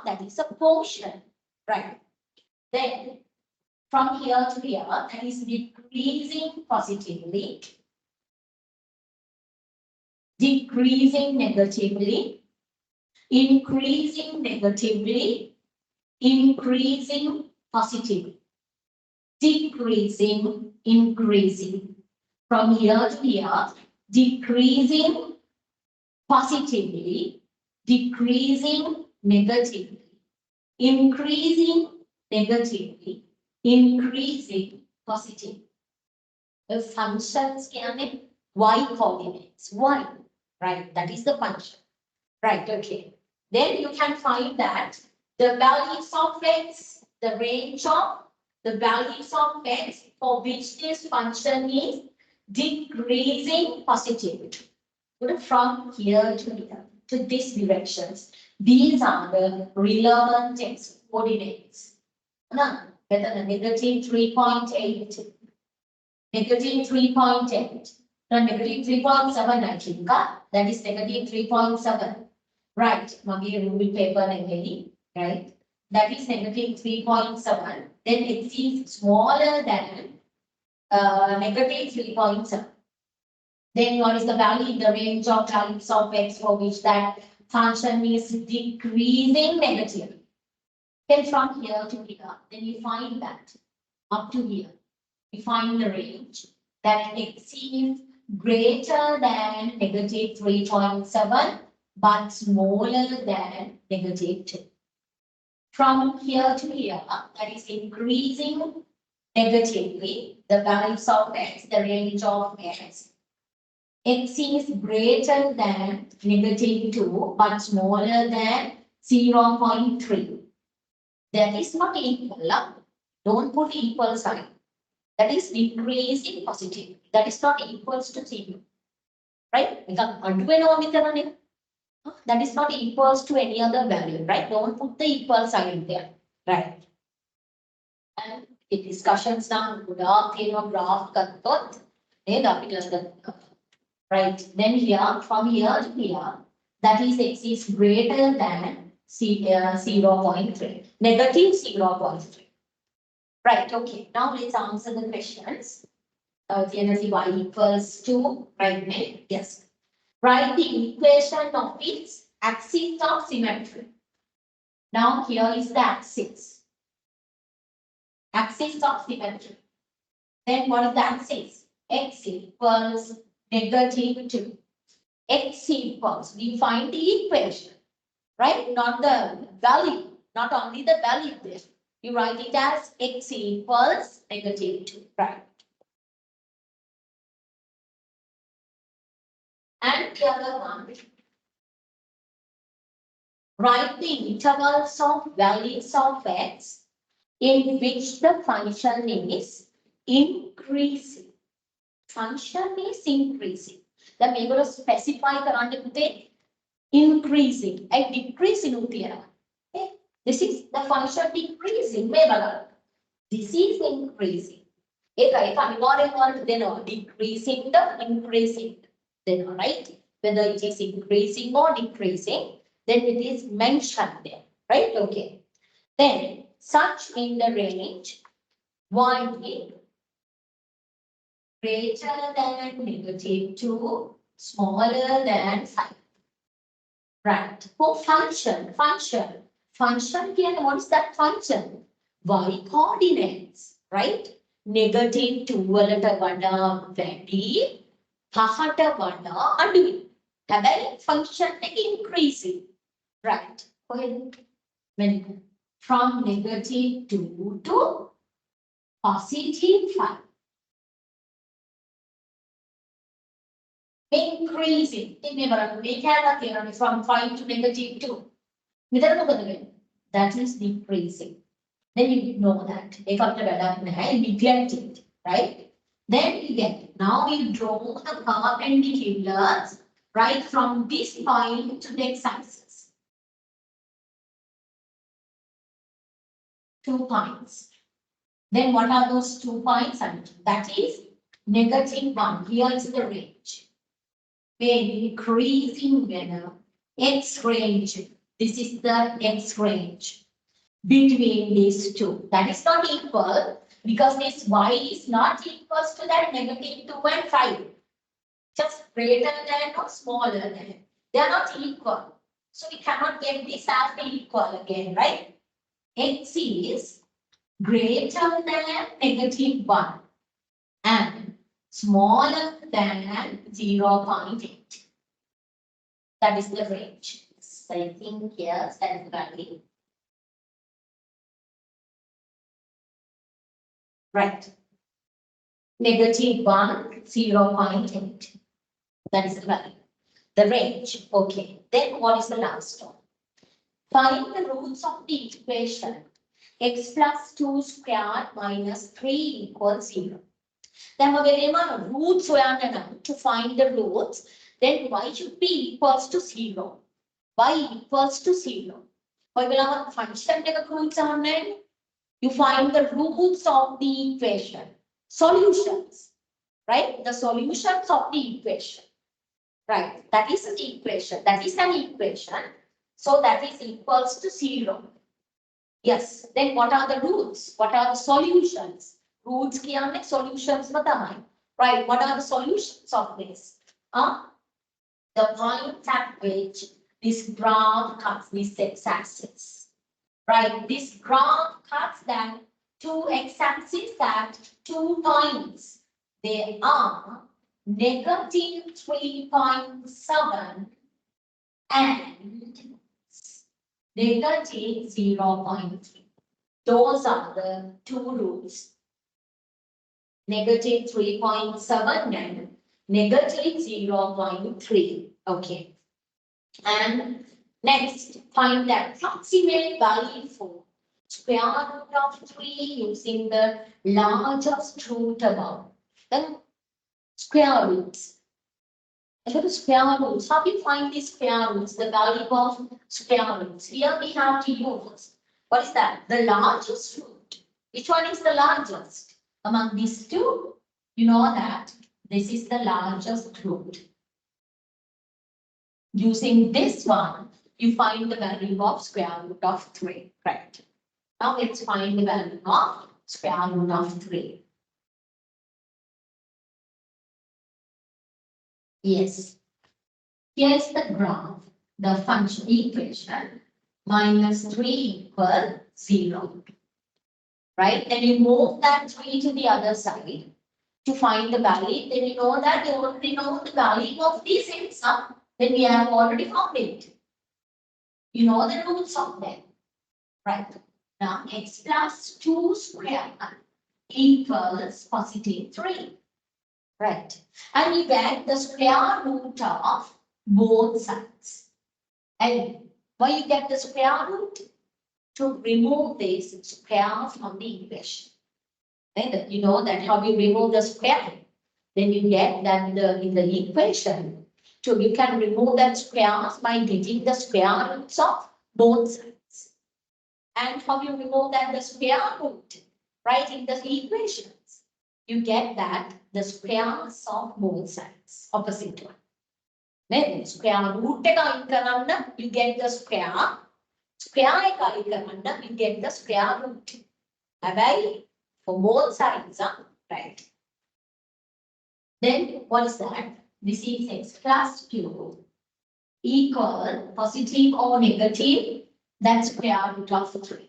That is a portion. Right. Then from here to here, that is decreasing positively, decreasing negatively, increasing negatively, increasing positively, decreasing, increasing. From here to here, decreasing positively, decreasing negatively, increasing negatively, increasing positively. The functions can be y coordinates, y, right? That is the function, right? Okay. Then you can find that the values of x, the range of the values of x for which this function is decreasing positivity. From here to here, to these directions. These are the relevant x coordinates. Now, negative 3.8, negative 3.8, now negative 3.7 I think, that is negative 3.7. Right, magi rule paper right? That is negative 3.7. Then it is smaller than negative 3.7. Then what is the value in the range of values of x for which that function is decreasing negatively? Then from here to here, then you find that up to here, you find the range that x is greater than negative 3.7 but smaller than negative 2. From here to here, that is increasing negatively the values of x, the range of x. X is greater than -2 but smaller than 0.3. That is not equal. Don't put equal sign. That is decreasing positive. That is not equals to 0. Right? That is not equals to any other value. Right? Don't put the equal sign there. Right? And the discussions now graph graph right? Then here, from here to here, that is x is greater than 0.3, negative 0.3. Right, okay. Now let's answer the questions. Generally y equals to, right? Yes. Write the equation of its axis of symmetry. Now here is the axis. Axis of symmetry. Then what is the axis? X equals -2. X equals, we find the equation, right? Not the value, not only the value there. You write it as x equals -2, right? And the other one, write the intervals of values of x in which the function is increasing. Function is increasing. The මේගොල්ලෝ specify කරන්න පුතේ increasing and decreasing උතියනවා. Okay? This is the function decreasing. මේ බලන්න. This is increasing. ඒකයි අනිවාර්යෙන් වලට දෙනවා. Decreasing the increasing දෙනවා, right? Whether it is increasing or decreasing, then it is mentioned there, right? Okay. Then such in the range y greater than -2, smaller than 5. Right. For function, what is that function? Y coordinates, right? -2 වලට වඩා වැඩි, 5ට වඩා අඩුයි. හැබැයි function එක increasing. Right. When from -2 to +5. Increasing. From 5 to -2. That is decreasing. Then you know that. You neglect it, right? Then you get, now we draw the perpendiculars right from this point to the x-axis. 2 points. Then what are those 2 points? That is -1. Here is the range. When increasing manner, x range. This is the x range between these two. That is not equal because this y is not equal to that -2 and 5. Just greater than or smaller than. They are not equal. So we cannot get this as the equal again, right? X is greater than -1 and smaller than 0.8. That is the range. So I think here that is value. Right. -1, 0.8. That is the value. The range. Okay. Then what is the last one? Find the roots of the equation x plus 2 squared minus 3 equals 0. Then roots to find the roots, then y should be equals to 0. Y equals to 0. Function you find the roots of the equation. Solutions, right? The solutions of the equation. Right. That is the equation. That is an equation. So that is equals to 0. Yes. Then what are the roots? What are the solutions? Roots කියන්නේ solutions තමයි. Right. What are the solutions of this? The point at which this graph cuts this x-axis. Right. This graph cuts that 2 x-axis at 2 points. They are -3.7 and -0.3. Those are the 2 roots. negative 3.7 and negative 0.3. Okay. And next, find the approximate value for square root of 3 using the largest root above. Then square roots. And look at square roots. How do you find these square roots? The value of square roots. Here we have to use, what is that? The largest root. Which one is the largest? Among these two, you know that this is the largest root. Using this one, you find the value of square root of 3. Right. Now let's find the value of square root of 3. Yes. Here's the graph, the function equation, minus 3 equal 0. Right? Then you move that 3 to the other side to find the value. Then you know that you already know the value of this answer. Then we have already found it. You know the roots of them. Right. Now x plus 2 squared equals positive 3. Right. And you get the square root of both sides. And why you get the square root? To remove this square from the equation. Then you know that how you remove the square. Then you get that in the equation. So you can remove that square by getting the square roots of both sides. And how you remove that the square root, right, in the equations. You get that the squares of both sides, opposite one. Then square root you get the square. Square you get the square root. Right? For both sides, right? Then what is that? This is x plus 2 equal positive or negative. That's square root of 3.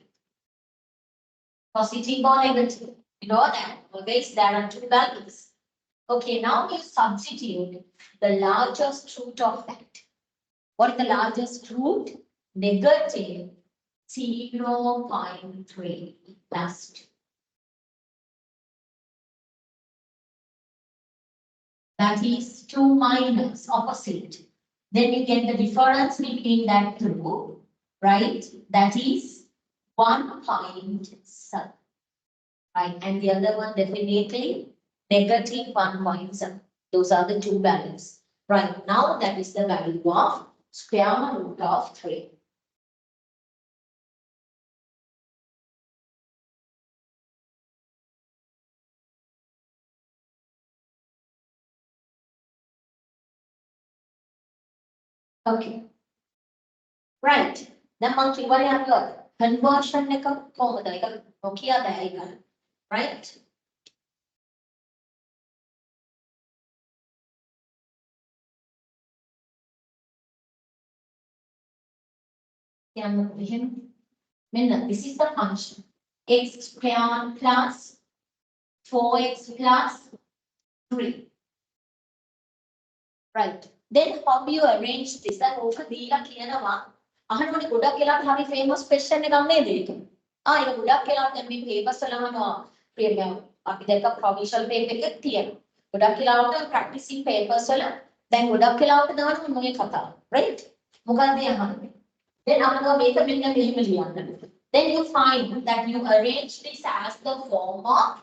Positive or negative. You know that always there are two values. Okay, now you substitute the largest root of that. What is the largest root? Negative 0.3 plus 2. That is 2 minus opposite. Then you get the difference between that two, right? That is 1.7. Right, and the other one definitely negative 1.7. Those are the two values. Right, now that is the value of square root of 3. Okay. Right. Then monkey, what have you got? Conversion right? This is the function. X squared plus 4x plus 3. Right. Then how do you arrange this? That over දීලා කියනවා අහනකොට ගොඩක් වෙලාවට හරි famous question එකක් නේද ඒක. ඒක ගොඩක් වෙලාවට දැන් මේ papers වල අහනවා ප්‍රේමයන් අපි දැක්ක provisional paper එකක් තියෙනවා. ගොඩක් වෙලාවට practicing papers වල දැන් ගොඩක් වෙලාවට දානවා මේ කතාව. Right? මොකක්ද අහන්නේ? Then අහනවා මේක මෙන්න මෙහෙම ලියන්න. Then you find that you arrange this as the form of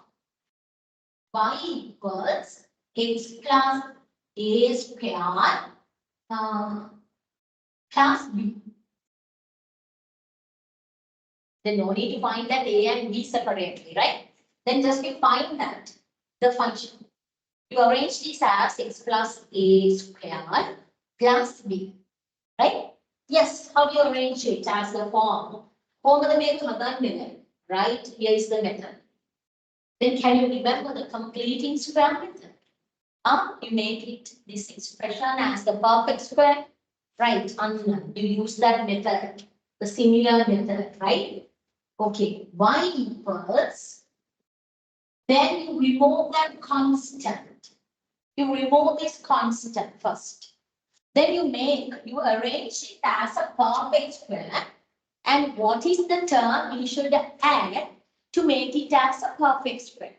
y equals x plus a squared plus b. Then no need to find that a and b separately, right? Then just you find that the function. You arrange this as x plus a squared plus b, right? Yes, how do you arrange it as the form? Right? Here is the method. Then can you remember the completing square method? You make it this expression as the perfect square, right? You use that method, the similar method, right? Okay, y equals, then you remove that constant. You remove this constant first. Then you arrange it as a perfect square. And what is the term you should add to make it as a perfect square?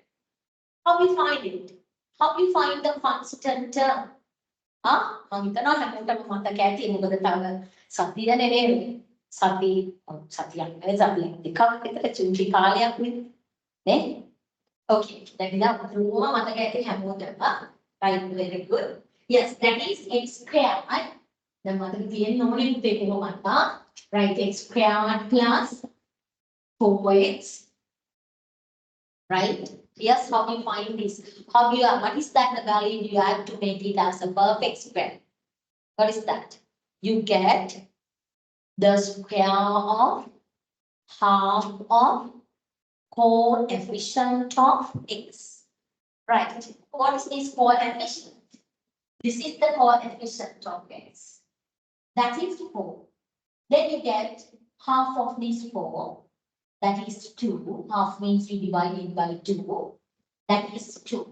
How we find it? How we find the constant term? මම හිතනවා හැමෝටම මතක ඇති මොකද තව සතිය නෙවෙයි සතියක් නෙවෙයි සතියක් දෙකක් විතර චුංචි කාලයක් නේ okay දැන් ඉතින් අපුරුම මතක ඇති හැමෝටම right very good yes that is x squared දැන් මතක තියෙන්න ඕනේ පුතේ කොහොමද right x squared plus 4x right yes how you find this how you what is that the value you have to make it as a perfect square what is that you get the square of half of coefficient of x right what is this coefficient this is the coefficient of x that is 4 then you get half of this 4 that is 2 half means we divide it by 2 that is 2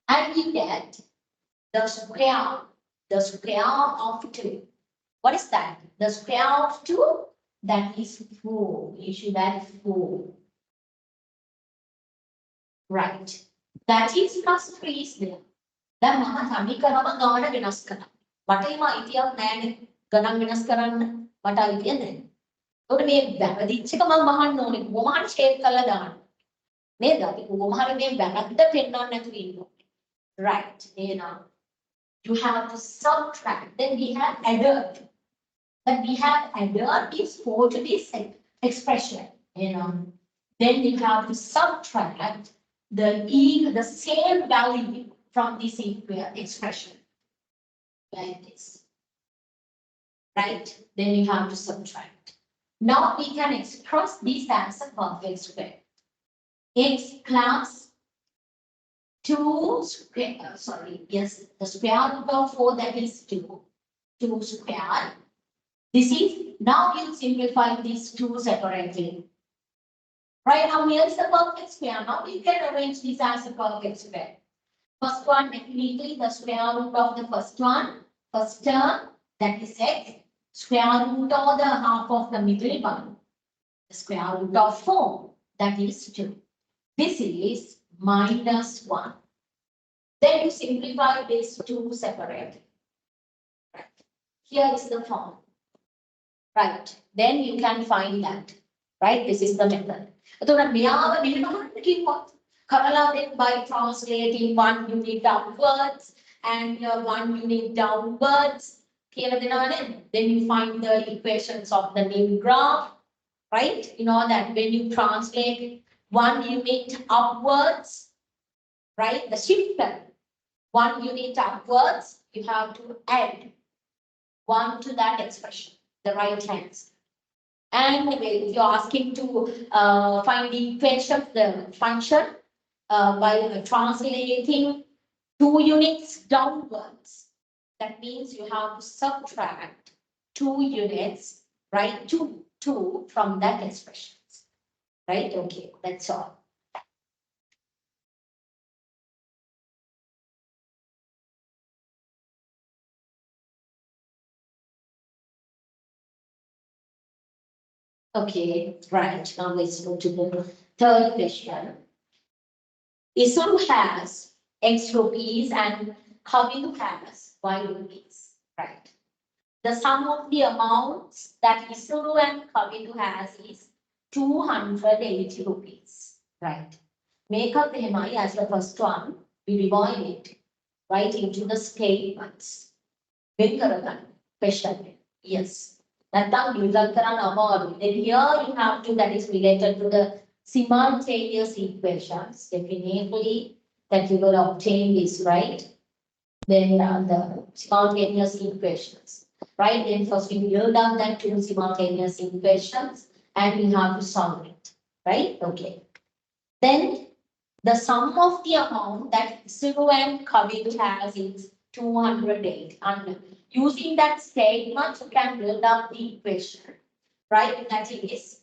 and we get the square of 2 what is that the square of 2 that is 4 you should add 4 right that is plus 3 is there දැන් මම සමීකරණ ගාන වෙනස් කරා මට එහෙම අයිතියක් නැහැ ගණන් වෙනස් කරන්න මට අයිතිය නැහැ ඒකට මේ වැරදිච්ච එක මම අහන්න ඕනේ කොහොම හරි ෂේප් කරලා දාන්න නේද අපි කොහොම හරි මේ වැරද්ද පෙන්වන්න නැතුව ඉන්න ඕනේ right එහෙනම් you have to subtract then we have added but we have added is 4 to this expression then you have to subtract the same value from this expression like this right then you have to subtract now we can express this as a perfect square x plus 2 square yes the square root of 4 that is 2 square this is now we'll simplify these two separately right now here is the perfect square now you can arrange this as a perfect square first one definitely the square root of the first term that is x square root of the half of the middle one the square root of 4 that is 2 this is minus 1 then you simplify these two separately right here is the form right then you can find that right this is the method එතකොට මෙයාව මෙහෙම කිව්වොත් කරලා then by translating one unit upwards and one unit downwards කියලා දෙනවා නේද then you find the equations of the new graph right you know that when you translate one unit upwards right the shifter one unit upwards you have to add one to that expression the right hand side and if you're asking to find the equation of the function by translating 2 units downwards that means you have to subtract 2 units right 2 from that expression right okay that's all okay right now let's go to the third question Isuru has X rupees and Kavidu has Y rupees, right? The sum of the amounts that Isuru and Kavidu has is 280 rupees, right? Make up the Hemai as the first one, we divide it right into the statements. Question, yes. Then here you have to, that is related to the simultaneous equations. Definitely that you will obtain this, right? Then the simultaneous equations, right? Then first we build up that two simultaneous equations and we have to solve it, right? Okay. Then the sum of the amount that Isuru and Kavidu has is 208. And using that statement, you can build up the equation, right? That is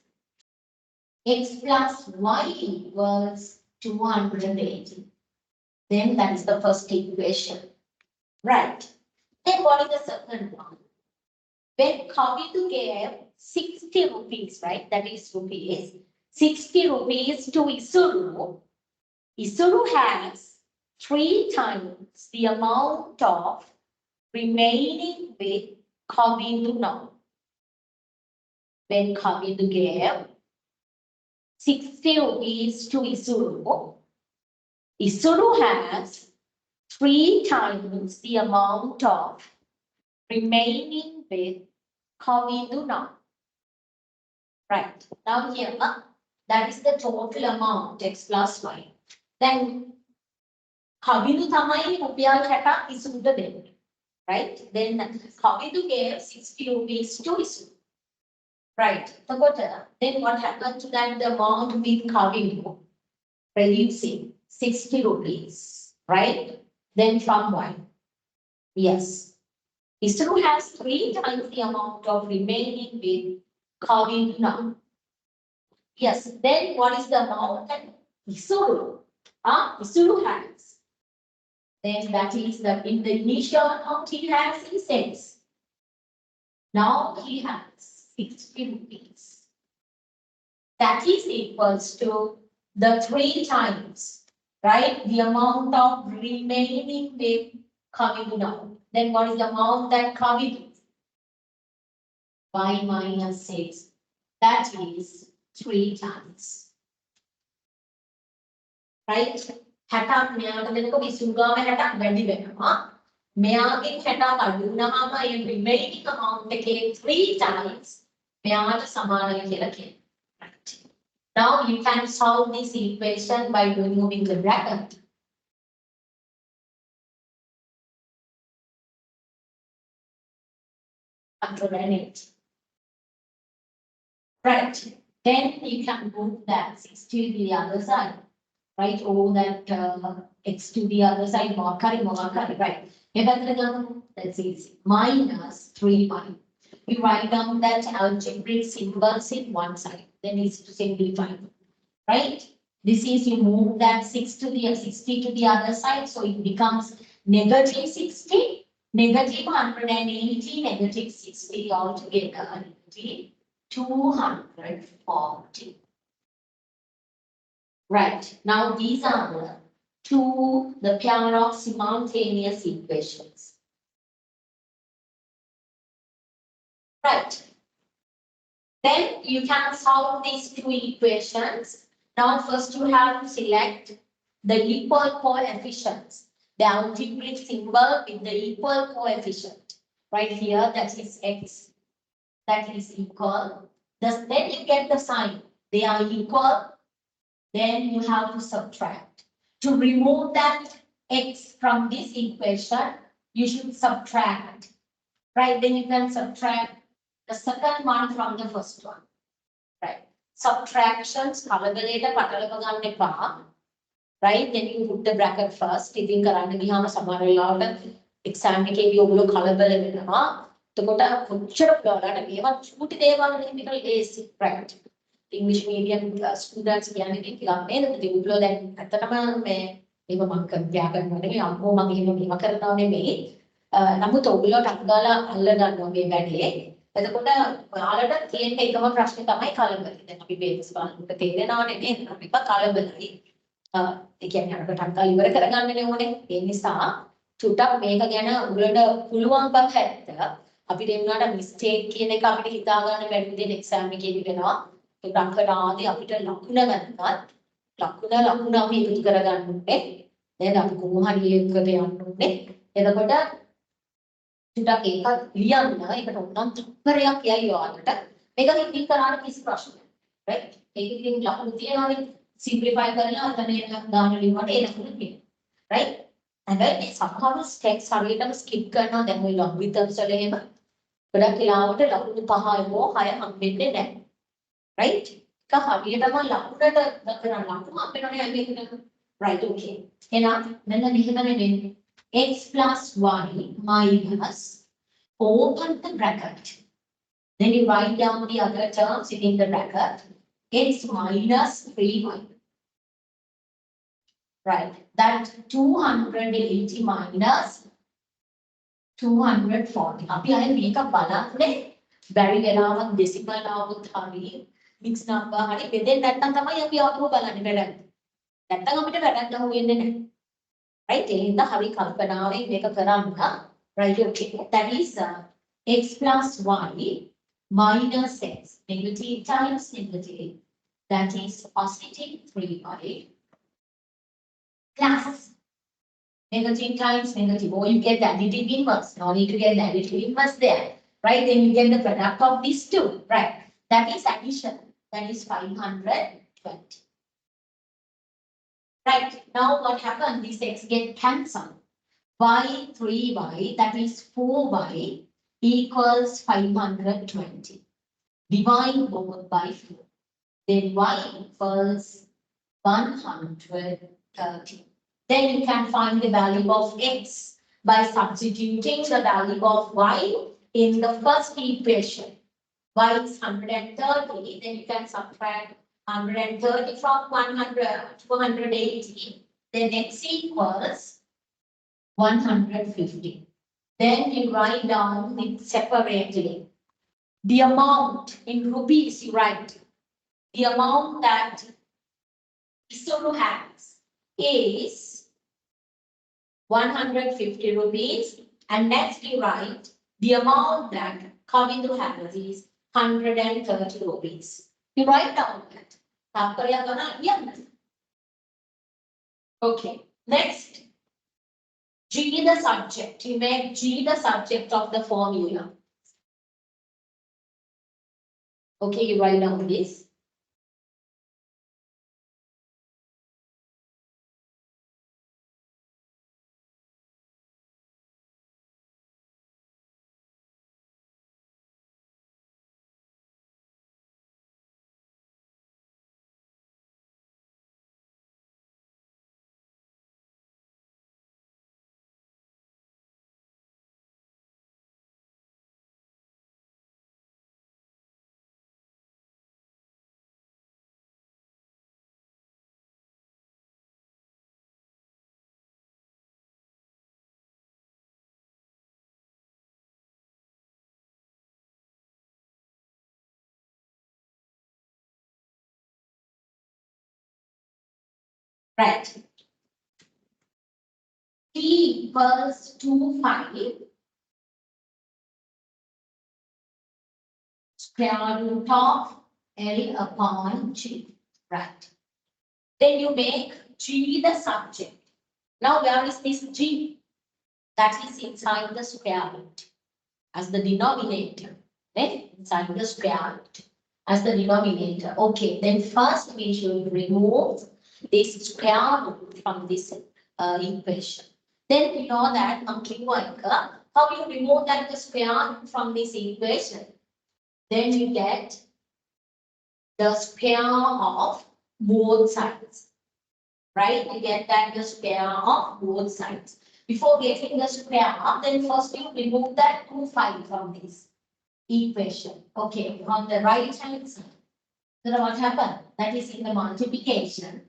x plus y equals 280. Then that is the first equation, right? Then what is the second one? When Kavidu gave 60 rupees, right? That is rupees, 60 rupees to Isuru. Isuru has 3 times the amount of remaining with Kavindu now. When Kavindu gave 60 rupees to Isuru, Isuru has 3 times the amount of remaining with Kavindu now. Right. Now here, that is the total amount, x plus y. Then Kavindu thamai rupial 60 Isuruta දෙන්නේ. Right? Then Kavindu gave 60 rupees to Isuru. Right. Then what happened to that the amount with Kavindu? Reducing 60 rupees. Right? Then from y. Yes. Isuru has 3 times the amount of remaining with Kavindu now. Yes. Then what is the amount that Isuru has? Then that is that in the initial amount he has in cents. Now he has 60 rupees. That is equals to the 3 times, right? The amount of remaining with Kavindu now. Then what is the amount that Kavindu? Y minus 6. That is 3 times. Right? 60 මෙයාට දෙනකොට ඉසුගාම 60 වැඩි වෙනවා. මෙයාගෙන් 60 අඩු වුණාම ඒ remaining amount එකේ 3 times මෙයාට සමානයි කියලා කියනවා. Right. Now you can solve this equation by removing the bracket. Control N8. Right. Then you can move that 60 to the other side. Right, or that x to the other side, markari, right? That's easy. Minus 3y. You write down that algebraic symbols in one side. Then it's to simplify. Right? This is you move that 60 to the other side, so it becomes negative 60, negative 180, negative 60 altogether. 240. Right. Now these are the pair of simultaneous equations. Right. Then you can solve these 2 equations. Now first you have to select the equal coefficients. The algebraic symbol with the equal coefficient. Right here, that is x. That is equal. Then you get the sign. They are equal. Then you have to subtract. To remove that x from this equation, you should subtract. Right, then you can subtract the second one from the first one. Right, subtractions, right, then you put the bracket first. ඉතින් කරන්න ගියාම සමහර වෙලාවට exam එකේදී ඔයගොල්ලෝ කලබල වෙනවා. එතකොට කොච්චර බලන්න මේවා චූටි දේවල් නෙමෙයි AC. Right. English medium students කියන්නේ ටිකක් නේද? ඒගොල්ලෝ දැන් ඇත්තටම මේ මේක මම ව්‍යාකරණ නෙමෙයි අම්මෝ මම එහෙම මේව කරනවා නෙමෙයි. නමුත් ඔයගොල්ලෝ ටක් ගාලා අල්ල ගන්නවා මේ වැඩේ. එතකොට ඔයාලට තියෙන එකම ප්‍රශ්නේ තමයි කලබලයි. දැන් අපි බේස් බලනකොට තේරෙනවනේ නේද? අපිට කලබලයි. ඒ කියන්නේ අර ටක් ගාලා ඉවර කරගන්නනේ ඕනේ. ඒ නිසා චුට්ටක් මේක ගැන උගලට පුළුවන් බව හැත්ත. අපිට ඒ වුණාට මිස්ටේක් කියන එක අපිට හිතා ගන්න බැරි විදිහට එක්සෑම් එකේදී වෙනවා. ඒ ප්‍රංකඩ ආදී අපිට ලකුණ ගන්නත් ලකුණ අපි එකතු කරගන්න ඕනේ. නේද? අපි කොහොම හරි එකකට යන්න ඕනේ. එතකොට චුට්ටක් ඒක ලියන්න ඒකට උනම් තප්පරයක් යයි ඔයාලට. මේක ඉතින් කරාට කිසි ප්‍රශ්නයක් නෑ. රයිට්? ඒක ඉතින් ලකුණු තියනවානේ. සිම්ප්ලිෆයි කරලා අතන එන ගාන ලියුමට ඒ ලකුණු තියෙනවා. රයිට්? හැබැයි මේ සමහර ස්ටෙප්ස් හරියටම ස්කිප් කරනවා. දැන් ওই ලොග්රිතම්ස් වල එහෙම ගොඩක් වෙලාවට ලකුණු 5 හෝ 6 හම්බෙන්නේ නැහැ. Right? Ka හරියටම ලකුණට දක්වන ලකුණු අපේනේ මේකට. Right, okay. එහෙනම් මෙන්න මෙහෙමනේ වෙන්නේ. x plus y minus open the bracket. Then you write down the other terms in the bracket. X minus 3y. Right. That 280 minus 240. අපි අය මේක බලන්නේ බැරි වෙලාවක් decimal ආවොත් හරි mixed number හරි බෙදෙන්න නැත්නම් තමයි අපි අපුව බලන්නේ වැඩක්. නැත්තම් අපිට වැඩක් අහු වෙන්නේ නැහැ. Right? ඒ හින්දා හරි කල්පනාවෙන් මේක කරන්න. Right? Okay. That is x plus y minus x. Negative times negative. That is positive 3y plus negative times negative. Or you get the additive inverse. No need to get the additive inverse there. Right? Then you get the product of these two. Right? That is addition. That is 520. Right, now what happened? This x get cancelled. Y, 3y, that is 4y equals 520. Divide both by 4. Then y equals 130. Then you can find the value of x by substituting the value of y in the first equation. Y is 130, then you can subtract 130 from 100 to 180. Then x equals 150. Then you write down it separately. The amount in rupees you write. The amount that Isuru has is 150 rupees. And next you write the amount that Kavindu has is 130 rupees. You write down that. Okay, next. G the subject. You make G the subject of the formula. Okay, you write down this. Right. T equals 25 square root of L upon G. Right. Then you make G the subject. Now where is this G? That is inside the square root as the denominator. Right? Inside the square root as the denominator. Okay, then first we should remove this square root from this equation. Then we know that how you remove that the square root from this equation. Then you get the square of both sides. Right? You get that the square of both sides. Before getting the square, then first you remove that 25 from this equation. Okay, on the right hand side. So what happened? That is in the multiplication.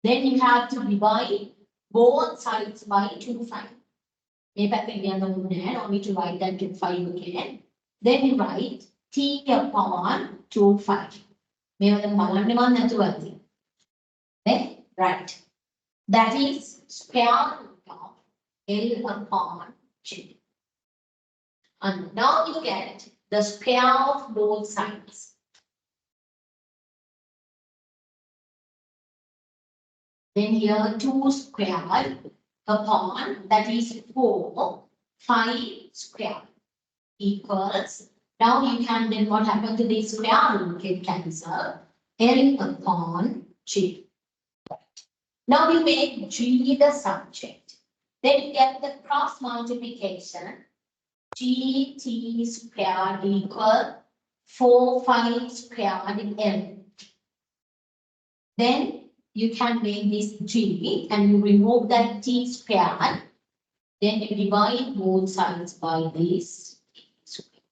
Then you have to divide both sides by 25. No need to write that 25 again. Then you write t upon 25. Right. That is square root of L upon G. And now you get the square of both sides. Then here 2 squared upon, that is 4, 5 squared equals. Now you can then what happened to this square root get cancelled. L upon G. Now you make G the subject. Then you get the cross multiplication. GT squared equal 4, 5 squared L. Then you can make this G and you remove that T squared. Then you divide both sides by this square.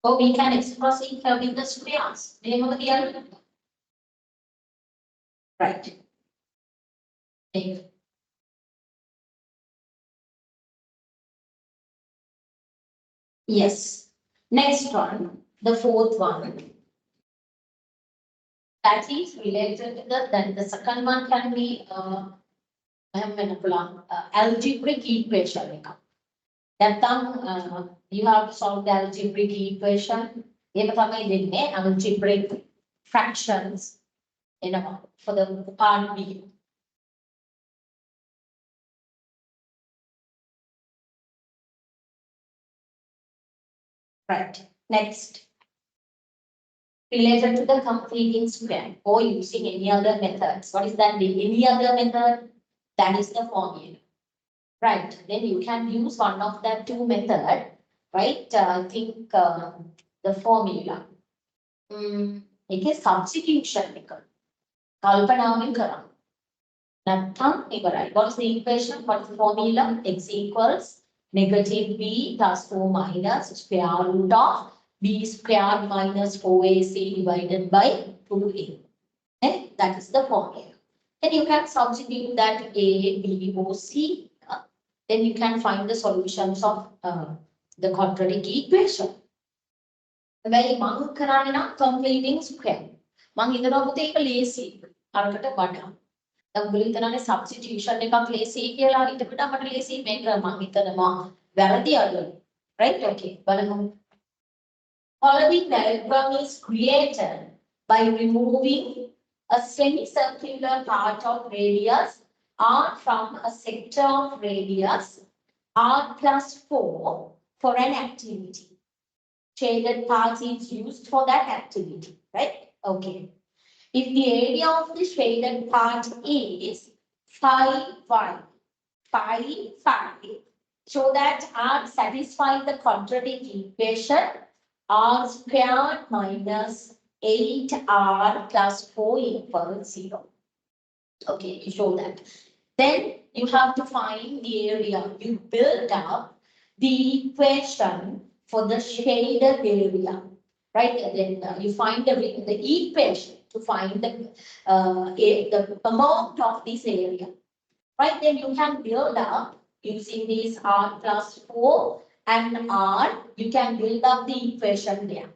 Or we can express it with the squares. Right. Okay. Yes. Next one, the fourth one. That is related to then the second one can be algebraic equation. You have to solve the algebraic equation. Algebraic fractions for the part B. Right. Next. Related to the completing square or using any other methods. What is that? Any other method? That is the formula. Right. Then you can use one of the two method. Right. I think the formula. It is substitution. Kalpanaavil කරන්න. නැත්නම් ඉවරයි. What is the equation? What is the formula? X equals negative b plus 4 minus square root of b squared minus 4ac divided by 2a. Okay? That is the formula. Then you can substitute that a, b, o, c. Then you can find the solutions of the quadratic equation. Very මම කරන්නේ නම් completing square. මම හිතනවා පුතේ ඒක ලේසි. අරකට වඩා. දැන් ඔයගොල්ලෝ හිතනනේ substitution එකක් ලේසි කියලා ඊට වඩා මට ලේසි මේක මම හිතනවා වැරදි අඩුයි. Right? Okay. බලමු. Following diagram is created by removing a semicircular part of radius r from a sector of radius r plus 4 for an activity. Shaded part is used for that activity, right? Okay. If the area of the shaded part is 5, 5, show that R satisfies the quadratic equation R squared minus 8R plus 4 equals 0. Okay, you show that. Then you have to find the area. You build up the equation for the shaded area, right? Then you find the equation to find the amount of this area, right? Then you can build up using this R plus 4 and R, you can build up the equation there.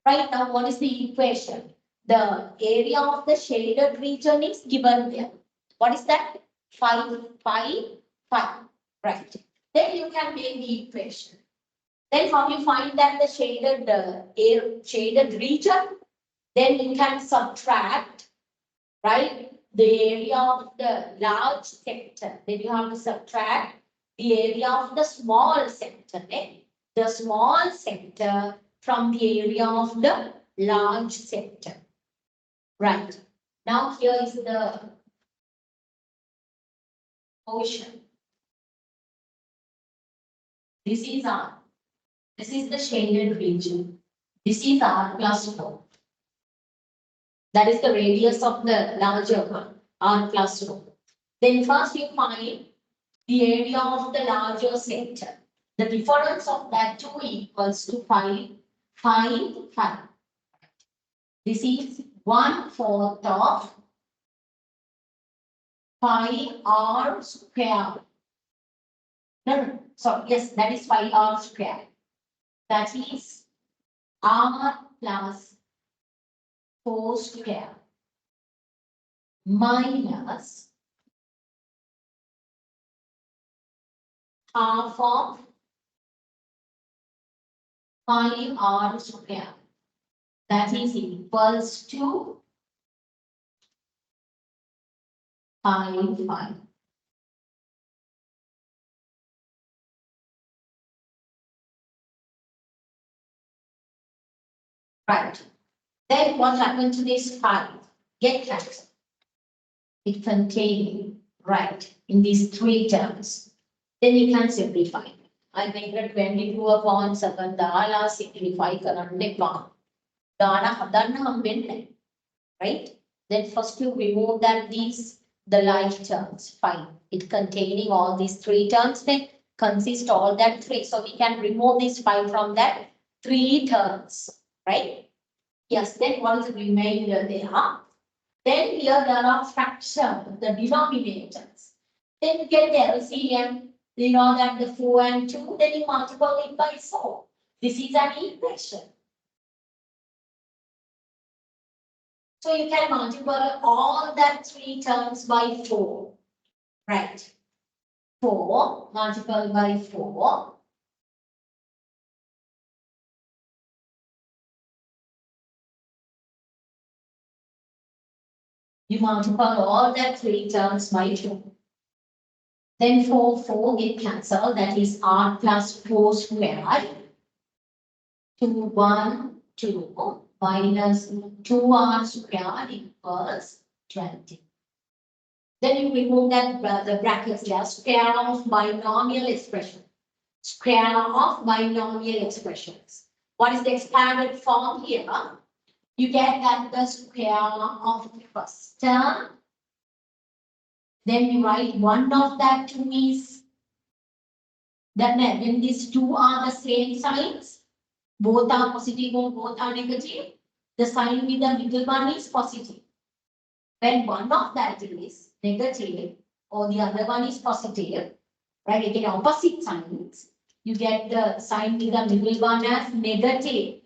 Right now, what is the equation? The area of the shaded region is given there. What is that? 5, 5, 5, right? Then you can make the equation. Then how you find that the shaded region? Then you can subtract, right, the area of the large sector. Then you have to subtract the area of the small sector. Right? The small sector from the area of the large sector. Right. Now here is the ocean. This is R. This is the shaded region. This is R plus 4. That is the radius of the larger one, R plus 4. Then first you find the area of the larger sector. The difference of that two equals to 5, 5, 5. This is 1/4 of 5R squared. No, sorry, yes, that is 5R squared. That is R plus 4 squared minus half of 5R squared. That is equals to 5, 5. Right. Then what happened to this 5? Get cancelled. It contains, right, in these three terms. Then you can simplify. I make it 22/7 දාලා simplify කරන්න එපා. ගාන හදන්න හම්බෙන්නේ නැහැ. Right? Then first you remove that the like terms. Fine. It containing all these three terms, then consist all that 3. So we can remove this 5 from that 3 terms. Right? Yes, then what is the remainder there? Then here there are fractions, the denominators. Then you get the LCM, you know that the 4 and 2, then you multiply it by 4. This is an equation. So you can multiply all that 3 terms by 4. Right. 4 multiplied by 4. You multiply all that 3 terms by 2. Then 4 get cancelled. That is r plus 4 squared. 2, 1, 2 minus 2r squared equals 20. Then you remove that the brackets there. Square of binomial expression. Square of binomial expressions. What is the expanded form here? You get that the square of the first term. Then you write one of that 2 is that when these 2 are the same signs, both are positive or both are negative, the sign with the middle one is positive. When one of that is negative or the other one is positive, right? Again, opposite signs, you get the sign with the middle one as negative.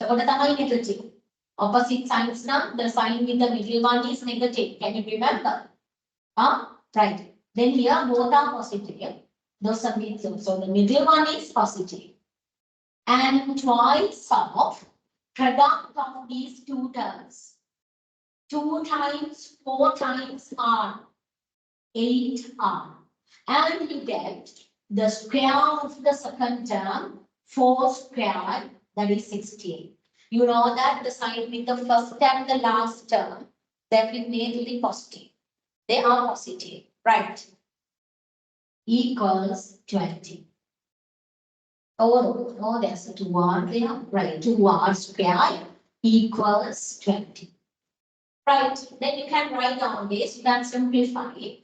So what are the negative? Opposite signs now, the sign with the middle one is negative. Can you remember? Right. Then here both are positive. Those are middle. So the middle one is positive. And twice of product of these 2 terms. 2 times 4 times r. 8r. And you get the square of the second term, 4 squared, that is 16. You know that the sign with the first and the last term, that will make it positive. They are positive, right? Equals 20. Oh, no, there's a 2r there, right? 2r squared equals 20. Right, then you can write down this, you can simplify it.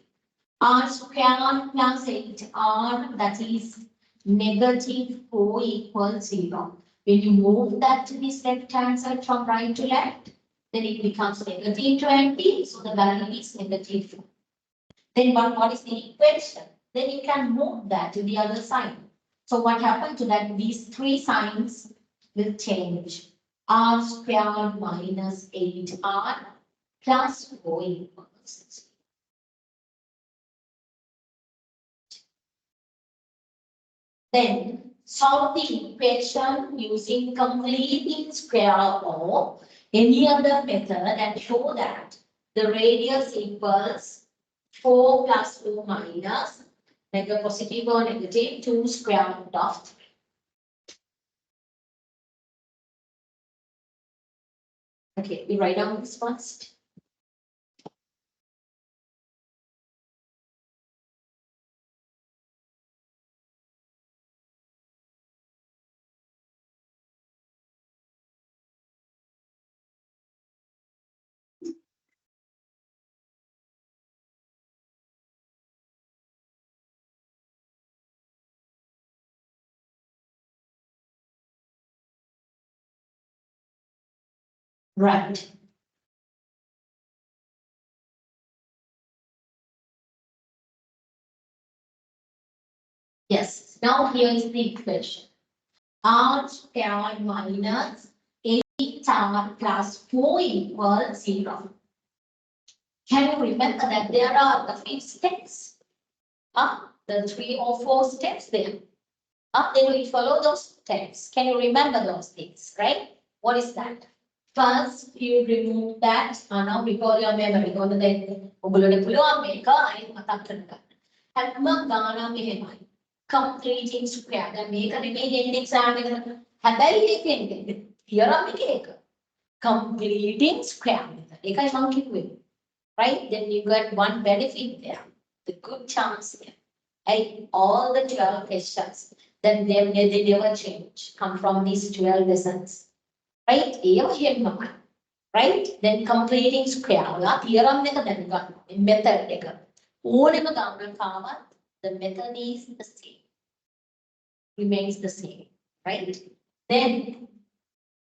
R squared plus 8r, that is negative 4 equals 0. When you move that to this left-hand side from right to left, then it becomes negative 20, so the value is negative 4. Then what is the equation? Then you can move that to the other side. So what happened to that? These 3 signs will change. R squared minus 8r plus 4 equals 6. Then solve the equation using completing square or any other method and show that the radius equals 4 plus 4 minus negative positive or negative 2 square root of 3. Okay, we write down this first. Right. Yes, now here is the equation. R squared minus 8r plus 4 equals 0. Can you remember that there are the 5 steps? The 3 or 4 steps there. Then we follow those steps. Can you remember those things, right? What is that? First, you remove that. Now recall your memory. Completing square. දැන් මේක නෙමෙයි එන්නේ exam එකට. හැබැයි ඒකෙන්නේ theorem එක. Completing square method. ඒකයි මම කිව්වේ. Right? Then you got one benefit there. The good chance here. All the 12 questions, then they never change. Come from these 12 lessons. Right? Right? Then completing square. Theorem එක දැන් ගන්න. Method එක. ඕනෙම ගානක් ආවත් the method is the same. Remains the same, right? Then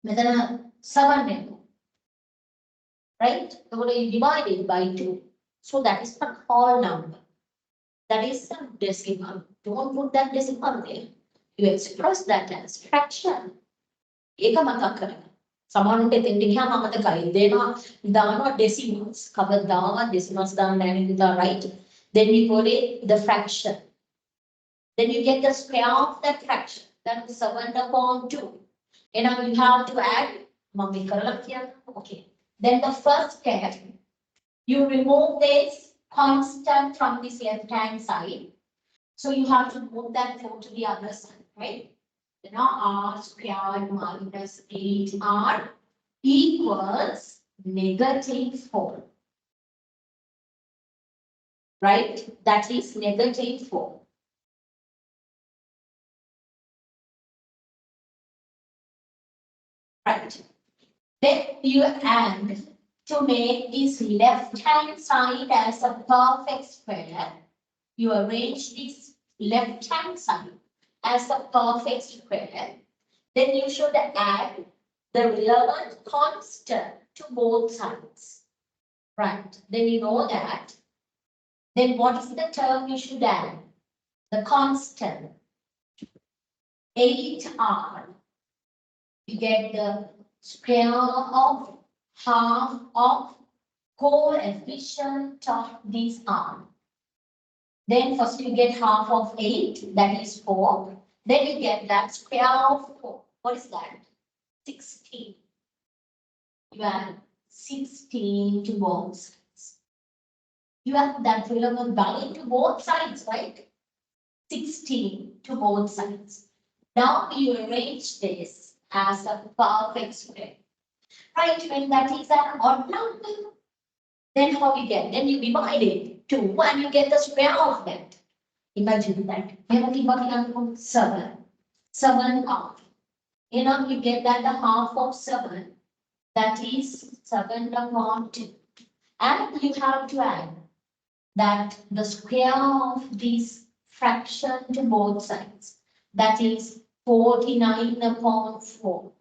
method 7, right? So you divide it by 2. So that is a whole number. That is a decimal. Don't put that decimal there. you express that as fraction. ඒක මතක් කරගන්න. සමහරුන්ට එතෙන්ට ගියාම අමතකයි. දානවා decimals. කවදාවත් decimals දාන්න නැහැ නේද? Right? Then we put it the fraction. Then you get the square of that fraction. That is 7/2. And now you have to add. මම කරලා කියන්න. Okay. Then the first step, you remove this constant from this left hand side. So you have to move that 4 to the other side, right? Now r squared minus 8r equals -4. Right? That is -4. Right. Then you add to make this left hand side as a perfect square. You arrange this left hand side as a perfect square. Then you should add the relevant constant to both sides. Right. Then you know that. Then what is the term you should add? The constant. 8r. You get the square of half of coefficient of this r. Then first you get half of 8, that is 4. Then you get that square of 4. What is that? 16. You add 16 to both sides. You have that relevant value to both sides, right? 16 to both sides. Now you arrange this as a perfect square. Right, when that is an odd number, then how we get? Then you divide it 2 and you get the square of that. Imagine that. 7. 7 half. You know, you get that the half of 7. That is 7/2. And you have to add that the square of this fraction to both sides. That is 49/4.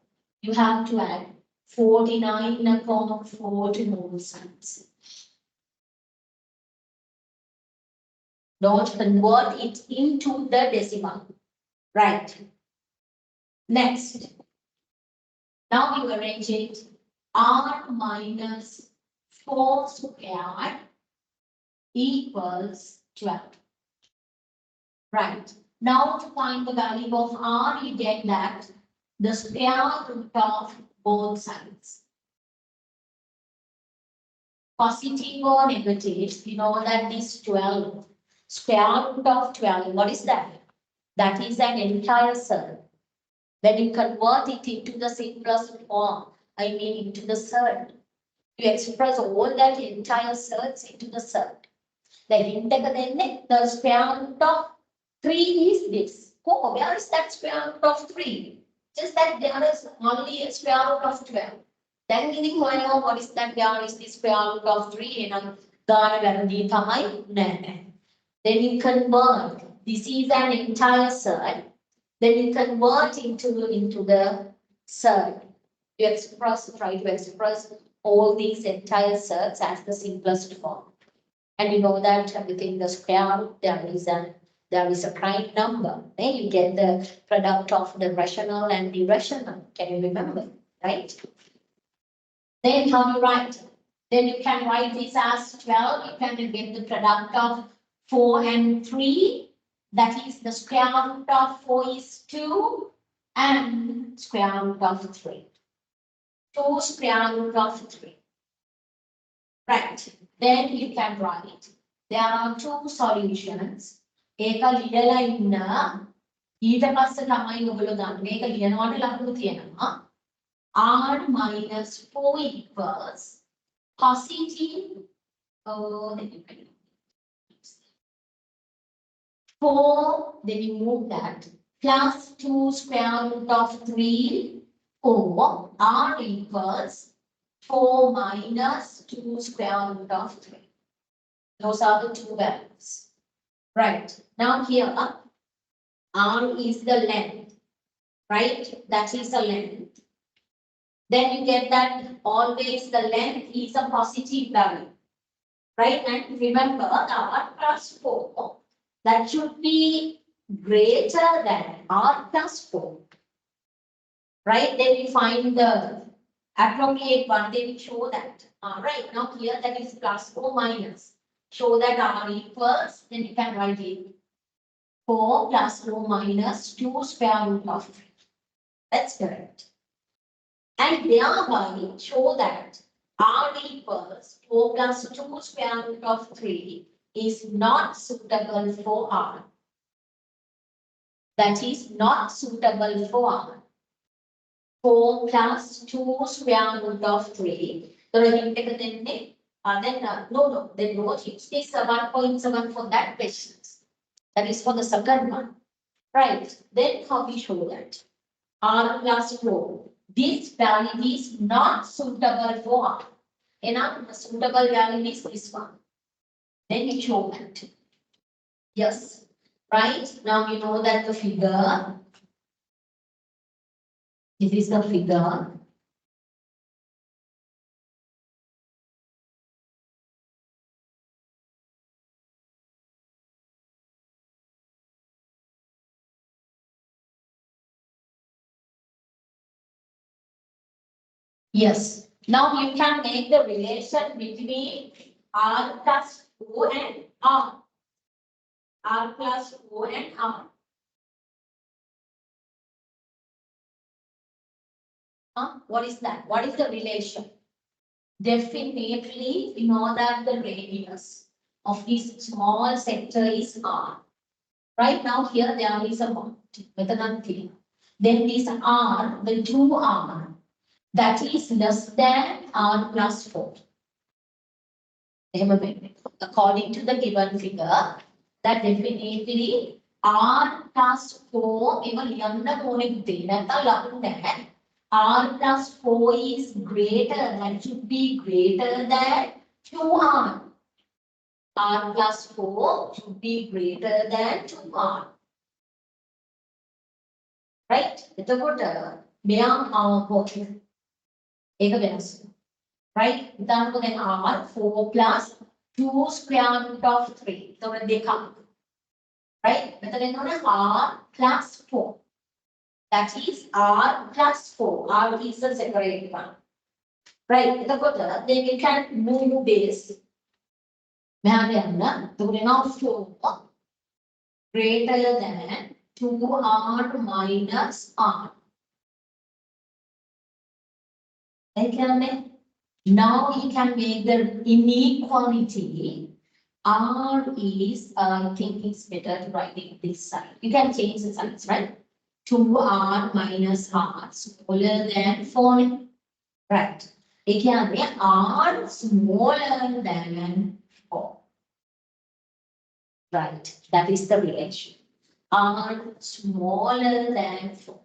You have to add 49/4 to both sides. Don't convert it into the decimal. Right. Next. Now you arrange it r minus 4 squared equals 12. Right. Now to find the value of r, you get that the square root of both sides. Positive or negative, you know that this 12, square root of 12, what is that? That is an entire surd. When you convert it into the simplest form, I mean into the surd, you express all that entire surds into the surd. Like the square root of 3 is this. Oh, where is that square root of 3? Just that there is only a square root of 12. Then you think, what is that? Where is the square root of 3? Then you convert. This is an entire surd. Then you convert into the surd. You try to express all these entire surds as the simplest form. And you know that within the square root there is a prime number. Then you get the product of the rational and irrational. Can you remember? Right? Then how you write? Then you can write this as 12. You can get the product of 4 and 3. That is the square root of 4 is 2 and square root of 3. 2 square root of 3. Right. Then you can write. There are 2 solutions. ඒක ලියලා ඉන්න ඊට පස්සේ තමයි ඔයගොල්ලෝ ගන්න මේක ලියනවට ලකුණු තියෙනවා r minus 4 equals positive 4, then you move that plus 2 square root of 3 or r equals 4 minus 2 square root of 3. Those are the 2 values. Right. Now here, r is the length, right? That is the length. Then you get that always the length is a positive value, right? And remember the r plus 4, that should be greater than r plus 4. Right? Then we find the appropriate one, then we show that. Right, now here that is plus or minus. Show that r equals, then you can write it 4 plus or minus 2 square root of 3. That's correct. And thereby show that r equals 4 plus 2 square root of 3 is not suitable for r. That is not suitable for r. 4 plus 2 square root of 3. So then no, it is 1.7 for that question. That is for the second one. Right. Then how we show that? R plus 4. This value is not suitable for R. Enough, the suitable value is this one. Then we show that. Yes. Right. Now we know that the figure. This is the figure. Yes. Now you can make the relation between R plus O and R. R plus O and R. What is that? What is the relation? Definitely, you know that the radius of this small sector is R. Right now, here there is a method clear. Then this R, the 2R, that is less than R plus 4. According to the given figure, that definitely R plus 4, R plus 4 is greater than, should be greater than 2R. R plus 4 should be greater than 2R. Right? එතකොට මෙයා පොකේ ඒක වෙනස්. Right? උදාහරණයක් දැන් R 4 plus 2 square root of 3. එතකොට දෙකක්. Right? මෙතන එනවනේ R plus 4. That is R plus 4. R is a separate one. Right? එතකොට then we can move this. මෙහාට යන්න. එතකොට එනවා 4 greater than 2R minus R. Okay, now you can make the inequality. R is, I think it's better to write it this side. You can change the signs, right? 2R minus R smaller than 4. Right. Again, R smaller than 4. Right. That is the relation. R smaller than 4.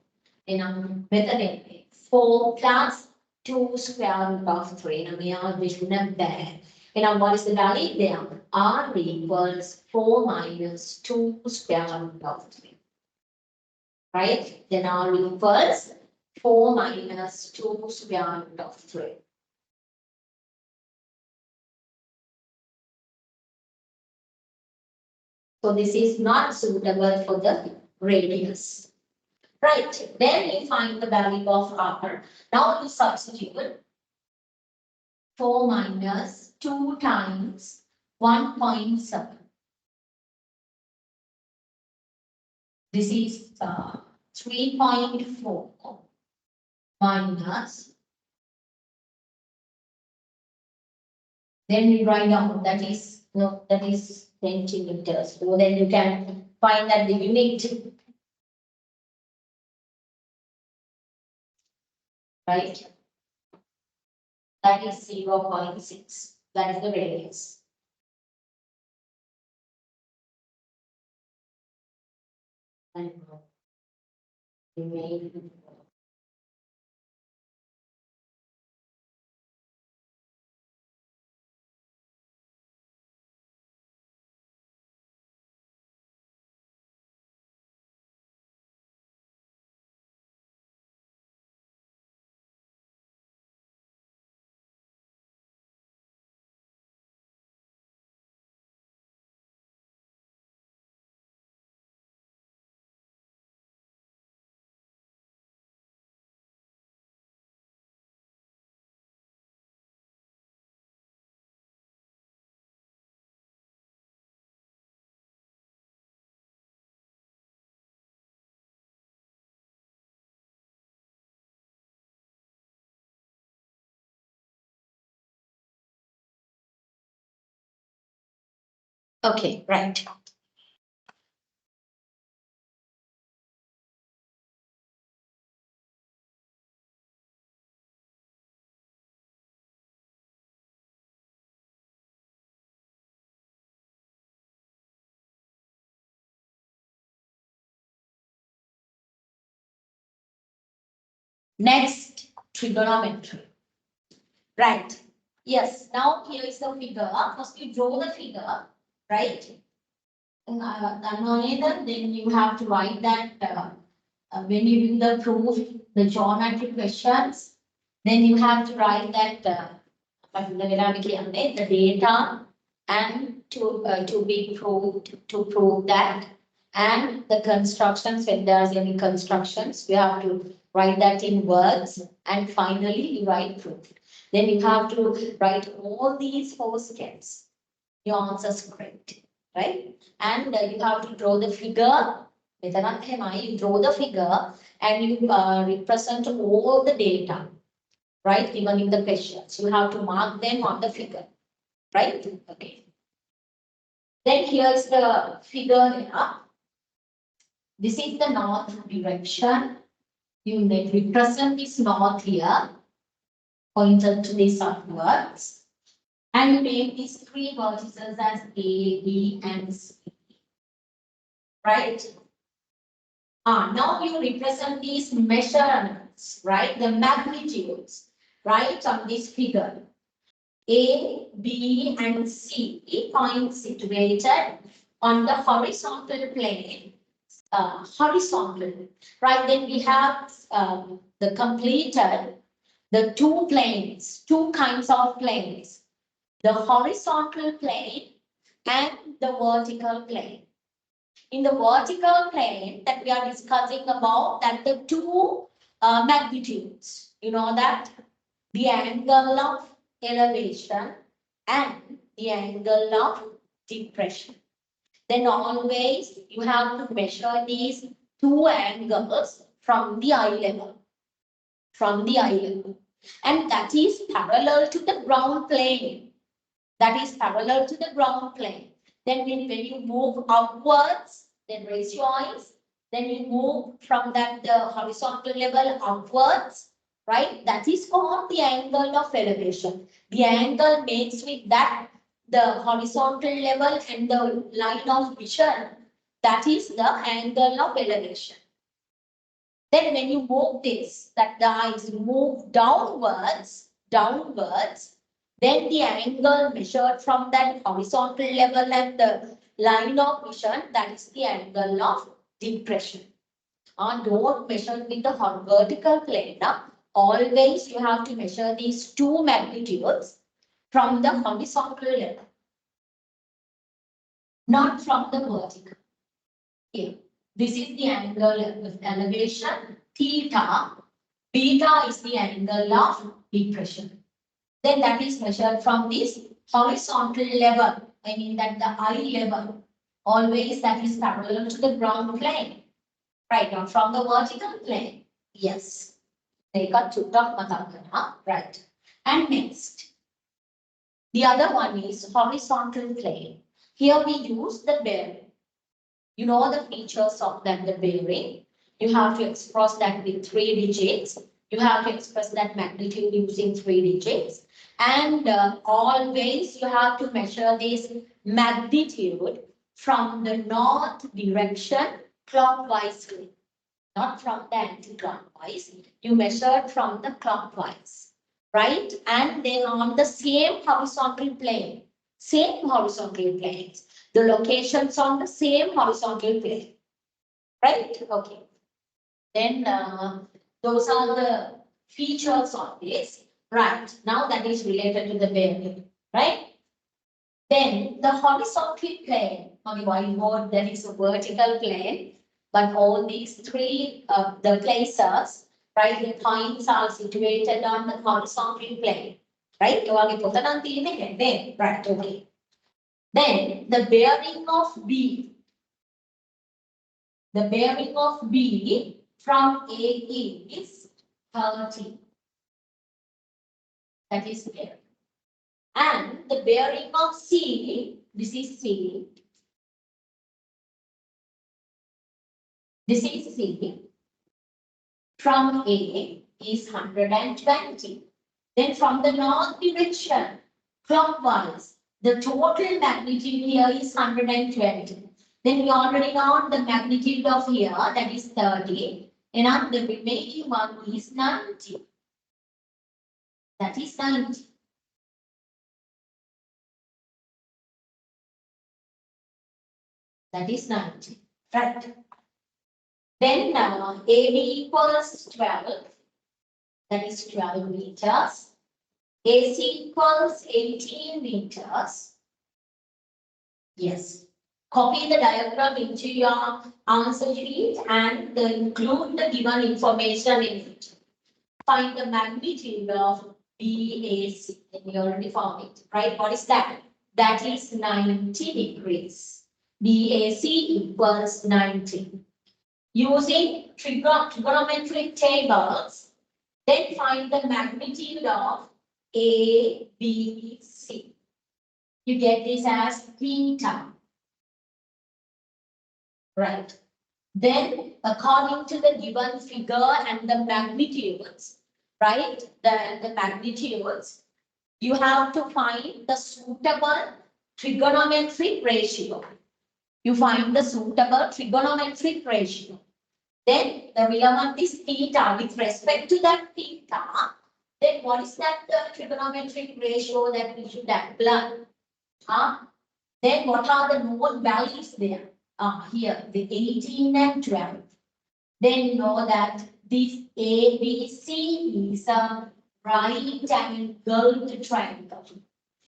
Method 4 plus 2 square root of 3. Now we are written there. What is the value there? R equals 4 minus 2 square root of 3. Right? Then R equals 4 minus 2 square root of 3. So this is not suitable for the radius. Right, then you find the value of R. Now you substitute 4 minus 2 times 1.7. This is 3.4 minus. Then we write down that is centimeters. So then you can find that the unit. Right? That is 0.6. That is the radius. And remain Okay, right. Next, trigonometry. Right. Yes. Now here is the figure. First you draw the figure, right? Then you have to write that when you do the proof, the geometric questions, then you have to write that the data and to be proved to prove that, and the constructions, when there's any constructions, you have to write that in words, and finally you write proof. Then you have to write all these 4 steps. Your answer is correct, right? And you have to draw the figure. You draw the figure and you represent all the data, right? Given in the questions. You have to mark them on the figure, right? Okay. Then here is the figure here. This is the north direction. You then represent this north here, pointed to this upwards. And you name these 3 vertices as A, B, and C. Right? Now you represent these measurements, right? The magnitudes, right, on this figure. A, B, and C points situated on the horizontal plane. Horizontal, right? Then we have the completed the 2 planes, 2 kinds of planes, the horizontal plane and the vertical plane. In the vertical plane that we are discussing about, that the 2 magnitudes, you know that the angle of elevation and the angle of depression. Then always you have to measure these 2 angles from the eye level. From the eye level. And that is parallel to the ground plane. That is parallel to the ground plane. Then when you move upwards, then raise your eyes. Then you move from that the horizontal level upwards, right? That is called the angle of elevation. The angle makes with that the horizontal level and the line of vision. That is the angle of elevation. Then when you move this, that the eyes move downwards, then the angle measured from that horizontal level and the line of vision, that is the angle of depression. Don't measure with the vertical plane. Always you have to measure these 2 magnitudes from the horizontal level, not from the vertical. Here, this is the angle of elevation, theta. Beta is the angle of depression. Then that is measured from this horizontal level. I mean that the eye level. Always that is parallel to the ground plane. Right, now from the vertical plane. Yes. They got to talk about, right. And next, the other one is horizontal plane. Here we use the bearing. You know the features of that, the bearing. You have to express that with 3 digits. You have to express that magnitude using 3 digits. And always you have to measure this magnitude from the north direction clockwise. Not from the anti-clockwise. You measure from the clockwise. Right? And then on the same horizontal plane. Same horizontal planes. The locations on the same horizontal plane. Right? Okay. Then those are the features of this. Right. Now that is related to the bearing. Right? Then the horizontal plane on the whiteboard, that is a vertical plane. But all these 3 the places, right, the points are situated on the horizontal plane. Right? Right. Okay. Then the bearing of B. The bearing of B from A is 30. That is there. And the bearing of C, this is C, This is C. From A is 120. Then from the north direction, clockwise, the total magnitude here is 120. Then we already know the magnitude of here, that is 30. And the remaining one is 90. That is 90. That is 90. Right. Then AB equals 12. That is 12 meters. AC equals 18 meters. Yes. Copy the diagram into your answer sheet and include the given information in it. Find the magnitude of BAC. And you already found it, right? What is that? That is 90 degrees. BAC equals 90. Using trigonometric tables, then find the magnitude of ABC. You get this as theta. Right. Then, according to the given figure and the magnitudes, right? The magnitudes, you have to find the suitable trigonometric ratio. You find the suitable trigonometric ratio. Then the relevant is theta with respect to that theta. Then what is that the trigonometric ratio that we should apply? Then what are the known values there? Here, the 18 and 12. Then you know that this ABC is a right angle triangle.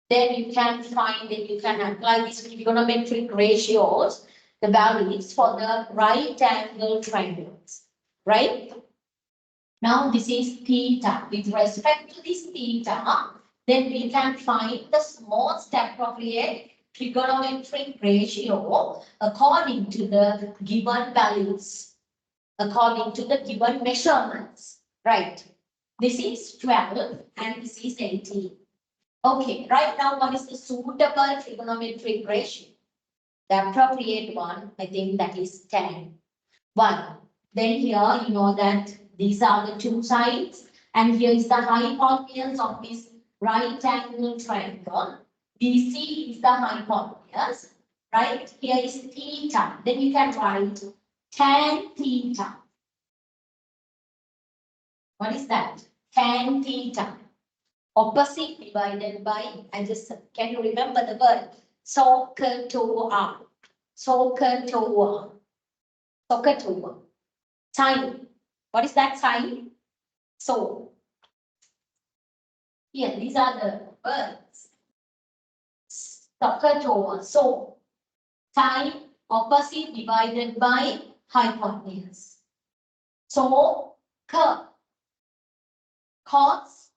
Then you can find that you can apply these trigonometric ratios, the values for the right angle triangles, right? Now this is theta. With respect to this theta, then we can find the most appropriate trigonometric ratio according to the given values, according to the given measurements, right? This is 12 and this is 18. Okay, right now what is the suitable trigonometric ratio? The appropriate one, I think that is 10. 1. Then here you know that these are the two sides and here is the hypotenuse of this right angle triangle. BC is the hypotenuse, right? Here is theta. Then you can write tan theta. What is that? Tan theta. Opposite divided by, can you remember the word? SOHCAHTOA. SOHCAHTOA. SOHCAHTOA. Sign. What is that sign? So. Here, these are the words. SOHCAHTOA. So. Sine opposite divided by hypotenuse. So. Cos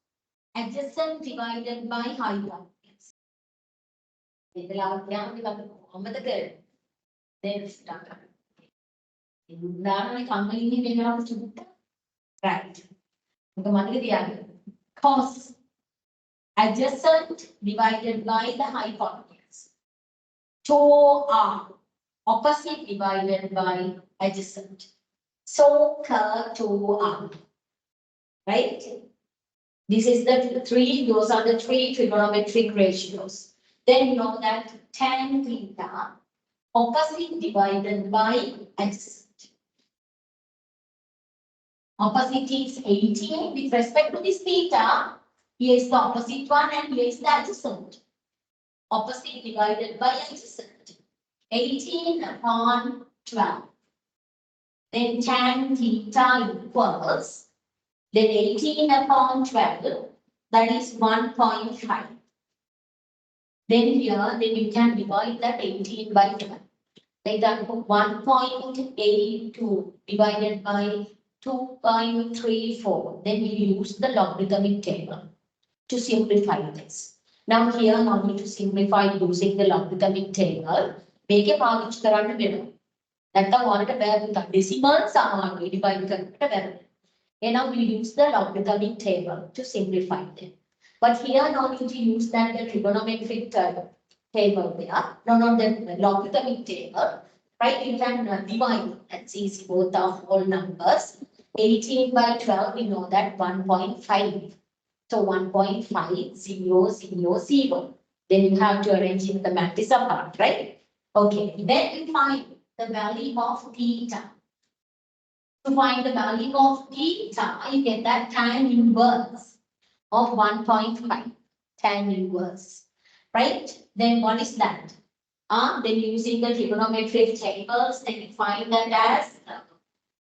adjacent divided by hypotenuse. Right. Cos adjacent divided by the hypotenuse. 2R opposite divided by adjacent. So curve 2R. Right? This is the three, those are the three trigonometric ratios. Then you know that tan theta opposite divided by adjacent. Opposite is 18 with respect to this theta. Here is the opposite one and here is the adjacent. Opposite divided by adjacent. 18 upon 12. Then tan theta equals, then 18 upon 12, that is 1.5. Then here, then you can divide that 18 by 12. Like that, 1.82 divided by 2.34. Then we use the logarithmic table to simplify this. Now here, I want to simplify using the logarithmic table. Make a package කරන්න වෙනවා. නැත්නම් ඔයාලට බෑ decimals සමානයි divide කරන්නට බැහැ. And now we use the logarithmic table to simplify them. But here now need to use that the trigonometric table there. No, not the logarithmic table. right? You can divide, that's easy, both are whole numbers. 18 by 12, we know that 1.5. So 1.5000. Then you have to arrange in the matrix apart, right? Okay, then you find the value of theta. To find the value of theta, you get that tan inverse of 1.5, tan inverse, right? Then what is that? Then using the trigonometric tables, then you find that as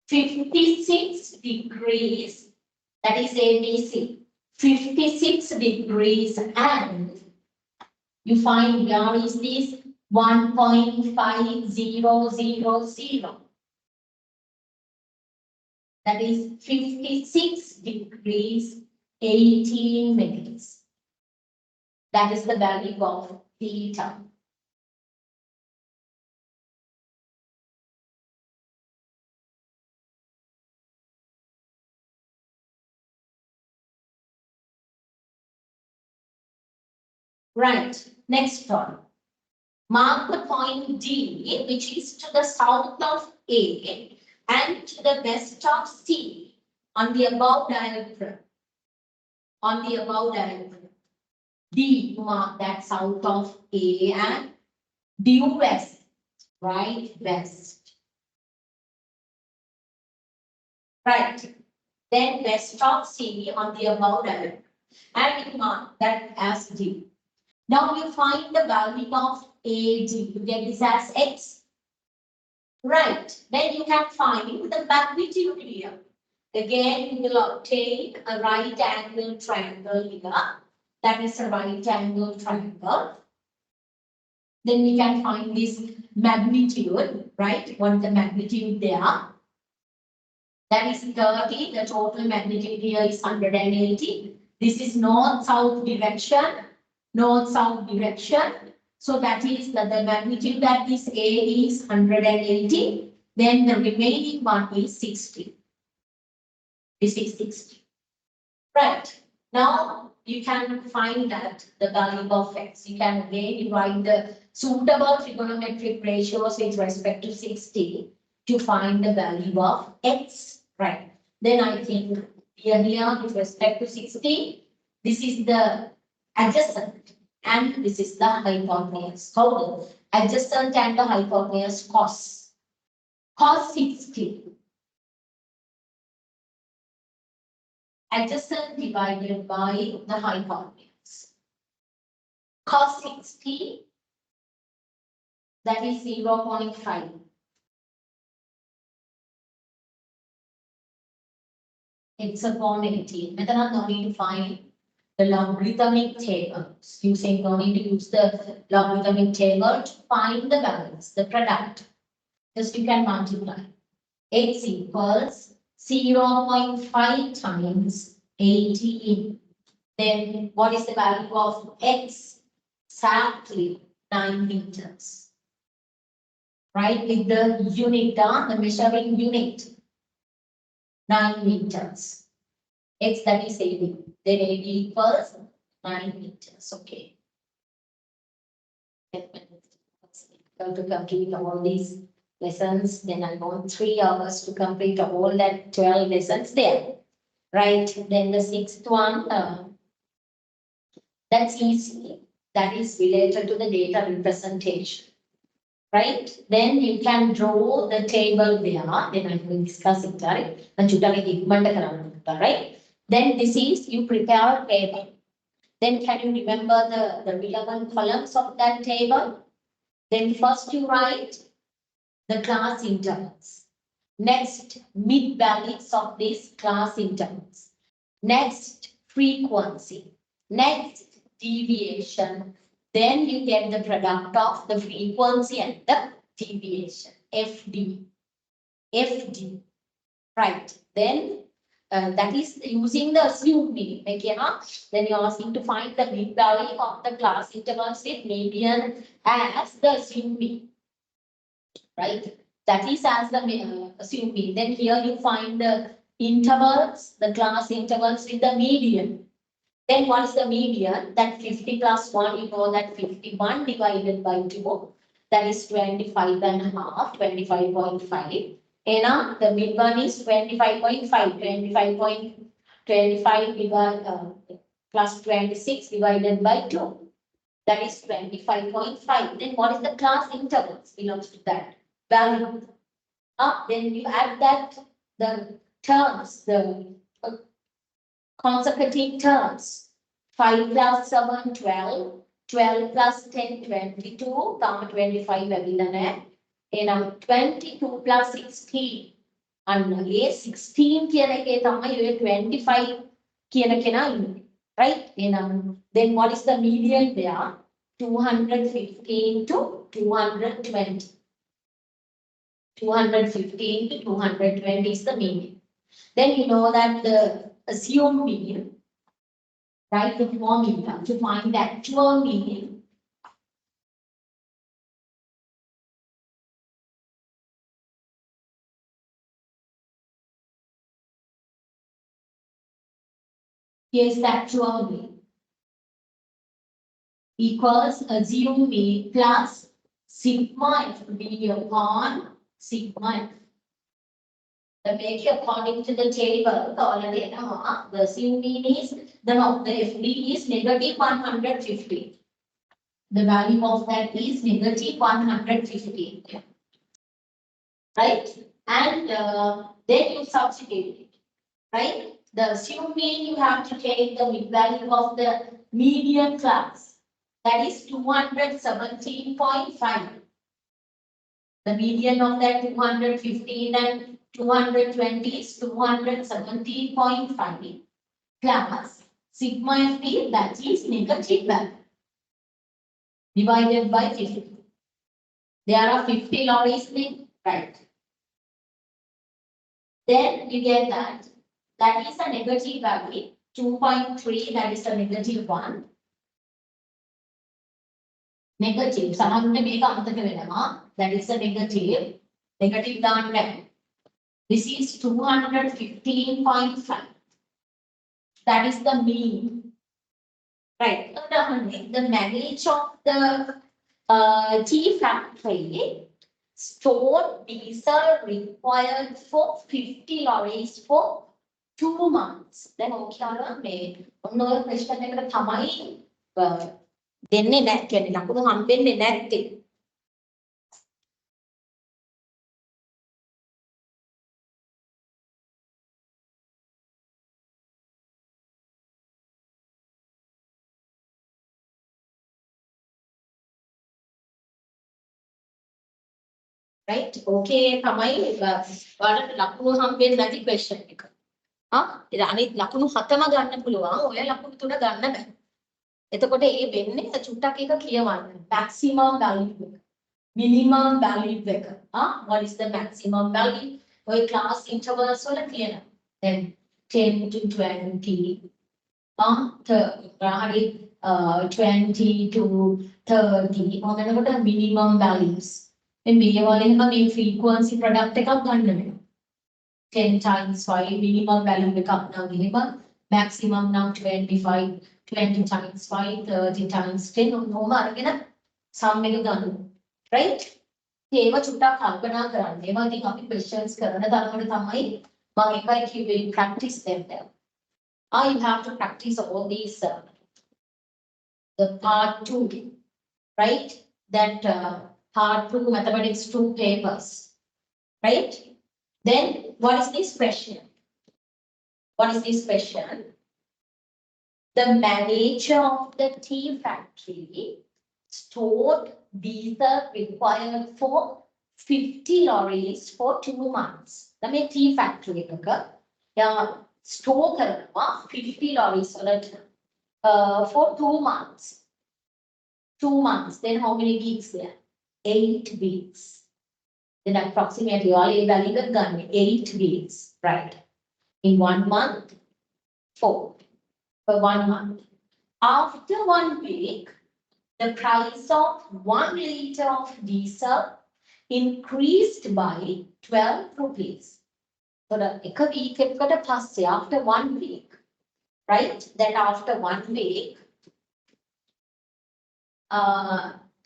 56 degrees, that is ABC, 56 degrees, and you find where is this 1.5000. That is 56 degrees, 18 minutes. That is the value of theta. Right, next one. Mark the point D, which is to the south of A and to the west of C on the above diagram. On the above diagram. D, mark that south of A and due west, right, west. Right, then west of C on the above diagram. And you mark that as D. Now you find the value of AD. You get this as X. Right. Then you can find the magnitude here. Again, you will obtain a right angle triangle here. That is a right angle triangle. Then we can find this magnitude, right? What is the magnitude there? That is 30. The total magnitude here is 180. This is north-south direction. North-south direction. So that is the magnitude that this A is 180. Then the remaining one is 60. This is 60. Right. Now you can find that the value of X. You can again write the suitable trigonometric ratios with respect to 60 to find the value of X. Right. Then I think here with respect to 60, this is the adjacent and this is the hypotenuse. How the adjacent and the hypotenuse cos. Cos 60. Adjacent divided by the hypotenuse. Cos 60, that is 0.5. X upon 18. Then I'm going to find the logarithmic table. Using going to use the logarithmic table to find the balance, the product. Just you can multiply. X equals 0.5 times 18. Then what is the value of X? Exactly 9 meters. Right, with the unit, the measuring unit. 9 meters. X, that is 80. Then 80 equals 9 meters. Okay. To complete all these lessons, then I want 3 hours to complete all that 12 lessons there. Right. Then the 6th one, that's easy. That is related to the data representation. Right? Then you can draw the table there. Then I will discuss it, right? Right? Then this is you prepare a table. Then can you remember the relevant columns of that table? Then first you write the class intervals. Next, mid values of these class intervals. Next, frequency. Next, deviation. Then you get the product of the frequency and the deviation, FD. FD, right? Then that is using the assumed mean. Then you're asking to find the mean value of the class intervals with median as the assumed mean, right? That is as the assumed mean. Then here you find the intervals, the class intervals with the median. Then what is the median? That 50 plus 1, you know that 51 divided by 2. that is 25 and a half, 25.5. And the mid one is 25.5, 25 plus 26 divided by 2. That is 25.5. Then what is the class intervals belongs to that value? Then you add that the terms, the consecutive terms. 5 plus 7, 12. 12 plus 10, 22. 25 and 22 plus 16. And 16 කියන එකේ තමයි ඔය 25 කියන කෙනා ඉන්නේ. Right? Then what is the median there? 215 to 220. 215 to 220 is the median. Then you know that the assumed mean, right? The formula to find the actual mean. Here's the actual mean. Equals assumed mean plus sigma FB upon sigma F. The make according to the table already the assumed mean is the FB is negative 150. The value of that is negative 150. Right? And then you substitute it. Right? The assumed mean you have to take the mid value of the median class. That is 217.5. The median of that 215 and 220 is 217.5 plus sigma FB, that is negative value, divided by 50. There are 50 lorries there, right? Then you get that. That is a negative value. 2.3, that is a negative 1. Negative. සමහරවිට මේක අමතක වෙනවා. That is a negative. Negative දාන්න. This is 215.5. That is the mean. Right. The manage of the T factory stored diesel required for 50 lorries for 2 months. Then okay මේ ඔන්න ඔය question එකට තමයි දෙන්නේ නැහැ කියන්නේ ලකුණු හම්බෙන්නේ නැත්තේ. Right? Okay තමයි ඔයාලට ලකුණු හම්බෙන්නේ නැති question එක. ඉතින් අනිත් ලකුණු 7ම ගන්න පුළුවන්. ඔය ලකුණු 3 ගන්න බෑ. එතකොට ඒ වෙන්නේ චුට්ටක් එක කියවන්න. maximum value එක. minimum value එක. What is the maximum value? ඔය class intervals වල තියෙනවා. Then 10 to 20. හරි 20 to 30. මොනකට minimum values. then මේ වලින් මේ frequency product එකක් ගන්න වෙනවා. 10 times 5 minimum value එකක් නම් එහෙම maximum නම් 25 20 times 5 30 times 10 ඔන්නෝම අරගෙන sum එක ගන්නවා. right? ඒව චුට්ටක් කල්පනා කරන්න. ඒවා ඉතින් අපි questions කරන තරමට තමයි මම එකයි කිව්වේ practice them there. You have to practice all these the part 2, right? That part 2 mathematics 2 papers, right? Then what is this question? What is this question? The manager of the tea factory stored diesel required for 50 lorries for 2 months. The tea factory store කරනවා 50 lorries වලට for 2 months. 2 months. Then how many weeks there? 8 weeks. Then approximately all a value of 8 weeks, right? In 1 month, 4 for 1 month. After 1 week, the price of 1 liter of diesel increased by 12 rupees. So the week after 1 week, right? Then after 1 week,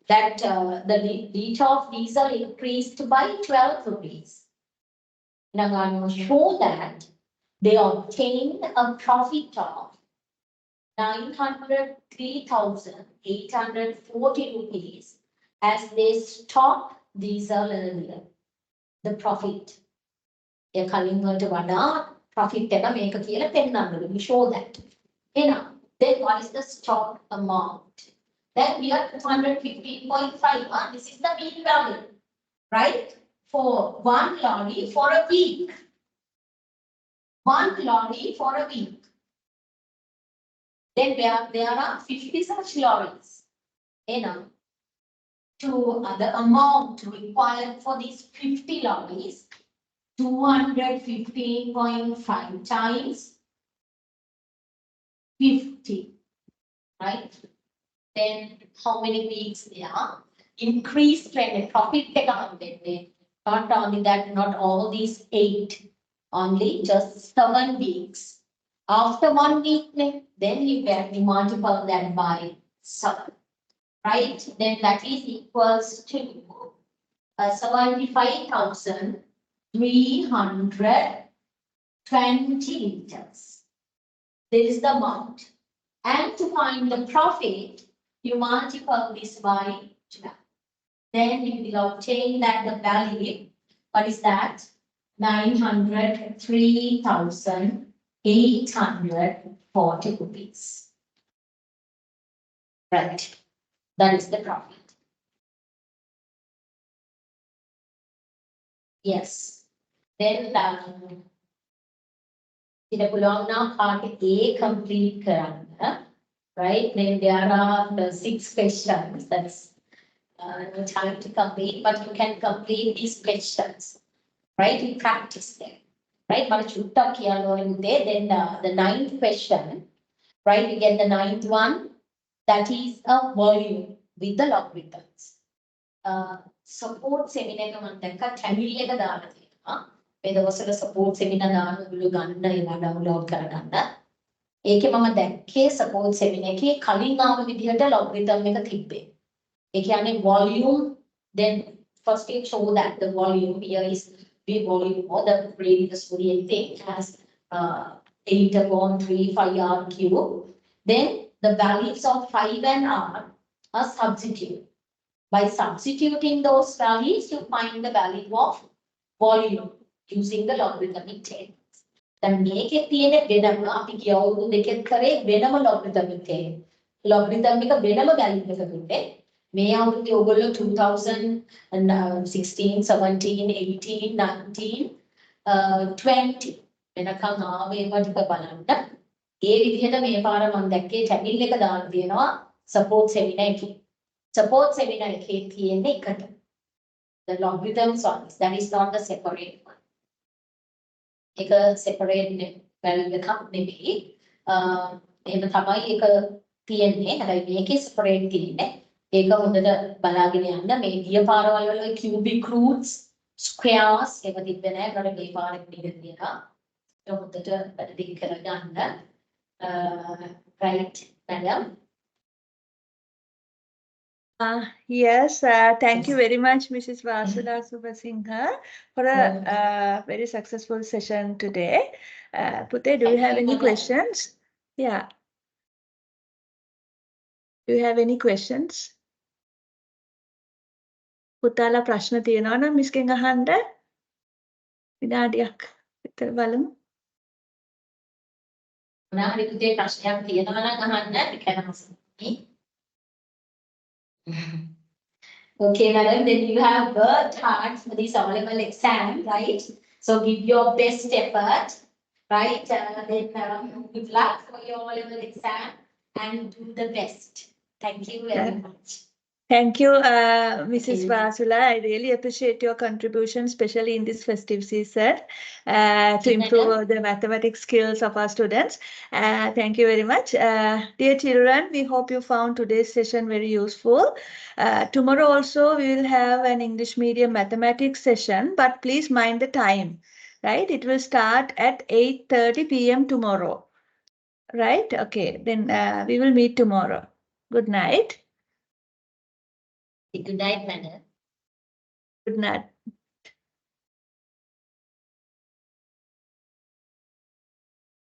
that the liter of diesel increased by 12 rupees. Now I'm going to show that they obtained a profit of 903,840 rupees as they stopped diesel earlier. The profit. ඒ කලින් වලට වඩා profit එක මේක කියලා පෙන්නන්න. We show that. Enough. Then what is the stock amount? Then we are 215.5. This is the mean value, right? For one lorry for a week. One lorry for a week. Then there are 50 such lorries. Enough. To the amount required for these 50 lorries, 215.5 times 50, right? Then how many weeks there are? Increased trend profit not only that, not all these 8, only just 7 weeks. After 1 week, then you multiply that by 7. Right, then that is equals to 75,320 liters. This is the amount. And to find the profit, you multiply this by 12. Then you will obtain that the value, what is that? 903,840 rupees. Right. That is the profit. Yes. Then in a belong now part A complete karanga, right? Then there are the 6 questions. That's no time to complete, but you can complete these questions, right? You practice them, right? Then the 9th question, right? We get the 9th one. That is a volume with the logarithms. Support seminar එක මම දැක්කා Tamil එක දාලා තියෙනවා. මේ දවස්වල support seminar දාන ඔයගොල්ලෝ ගන්න ඒවා download කරගන්න. ඒකේ මම දැක්කේ support seminar එකේ කලින් ආව විදිහට logarithm එක තිබ්බේ. ඒ කියන්නේ volume, then first it show that the volume here is the volume or the radius for the thing has 8/3 cube. Then the values of 5 and r are substituted. By substituting those values, you find the value of volume using the logarithmic tables. Then මේකේ තියෙන වෙනම අපි කියවුරු දෙකෙත් කරේ වෙනම logarithmic table. Logarithm එක වෙනම value එකක දුන්නේ. මේ අවුරුද්දේ ඔයගොල්ලෝ 2016, 17, 18, 19, 20 වෙනකම් ආවේ ටික බලන්න. ඒ විදිහට මේ පාර මම දැක්කේ Tamil එක දාලා තියෙනවා support seminar එකේ. Support seminar එකේ තියෙන එකට. The logarithms ones, that is not the separate one. එක separate value එකක් නෙවෙයි. එහෙම තමයි එක තියෙන්නේ. හැබැයි මේකේ separate තියෙන්නේ. ඒක හොඳට බලාගෙන යන්න. මේ ගිය පාරවල් වල cubic roots, squares ඒක තිබ්බේ නැහැ. ඒකට මේ පාරේ පිළිගන්න තියෙනවා. ඒක හොඳට පැහැදිලි කරගන්න. Right, madam? Yes, thank you very much, Mrs. Vasula Subasinghe, for a very successful session today. Pute, do you have any questions? Yeah. Do you have any questions? පුතාලා ප්‍රශ්න තියෙනවා නම් මිස්ගෙන් අහන්න. විනාඩියක් විතර බලමු. මොනවාරි පුතේ ප්‍රශ්නයක් තියෙනවා නම් අහන්න. Okay, madam, then you have worked hard for this O-level exam, right? So give your best effort, right? Then good luck for your O-level exam and do the best. Thank you very much. Thank you, Mrs. Vasula. I really appreciate your contribution, especially in this festive season, to improve the mathematics skills of our students. Thank you very much. Dear children, we hope you found today's session very useful. Tomorrow also we will have an English medium mathematics session, but please mind the time, right? It will start at 8:30 p.m. tomorrow, right? Okay, then we will meet tomorrow. Good night. Good night, madam. Good night.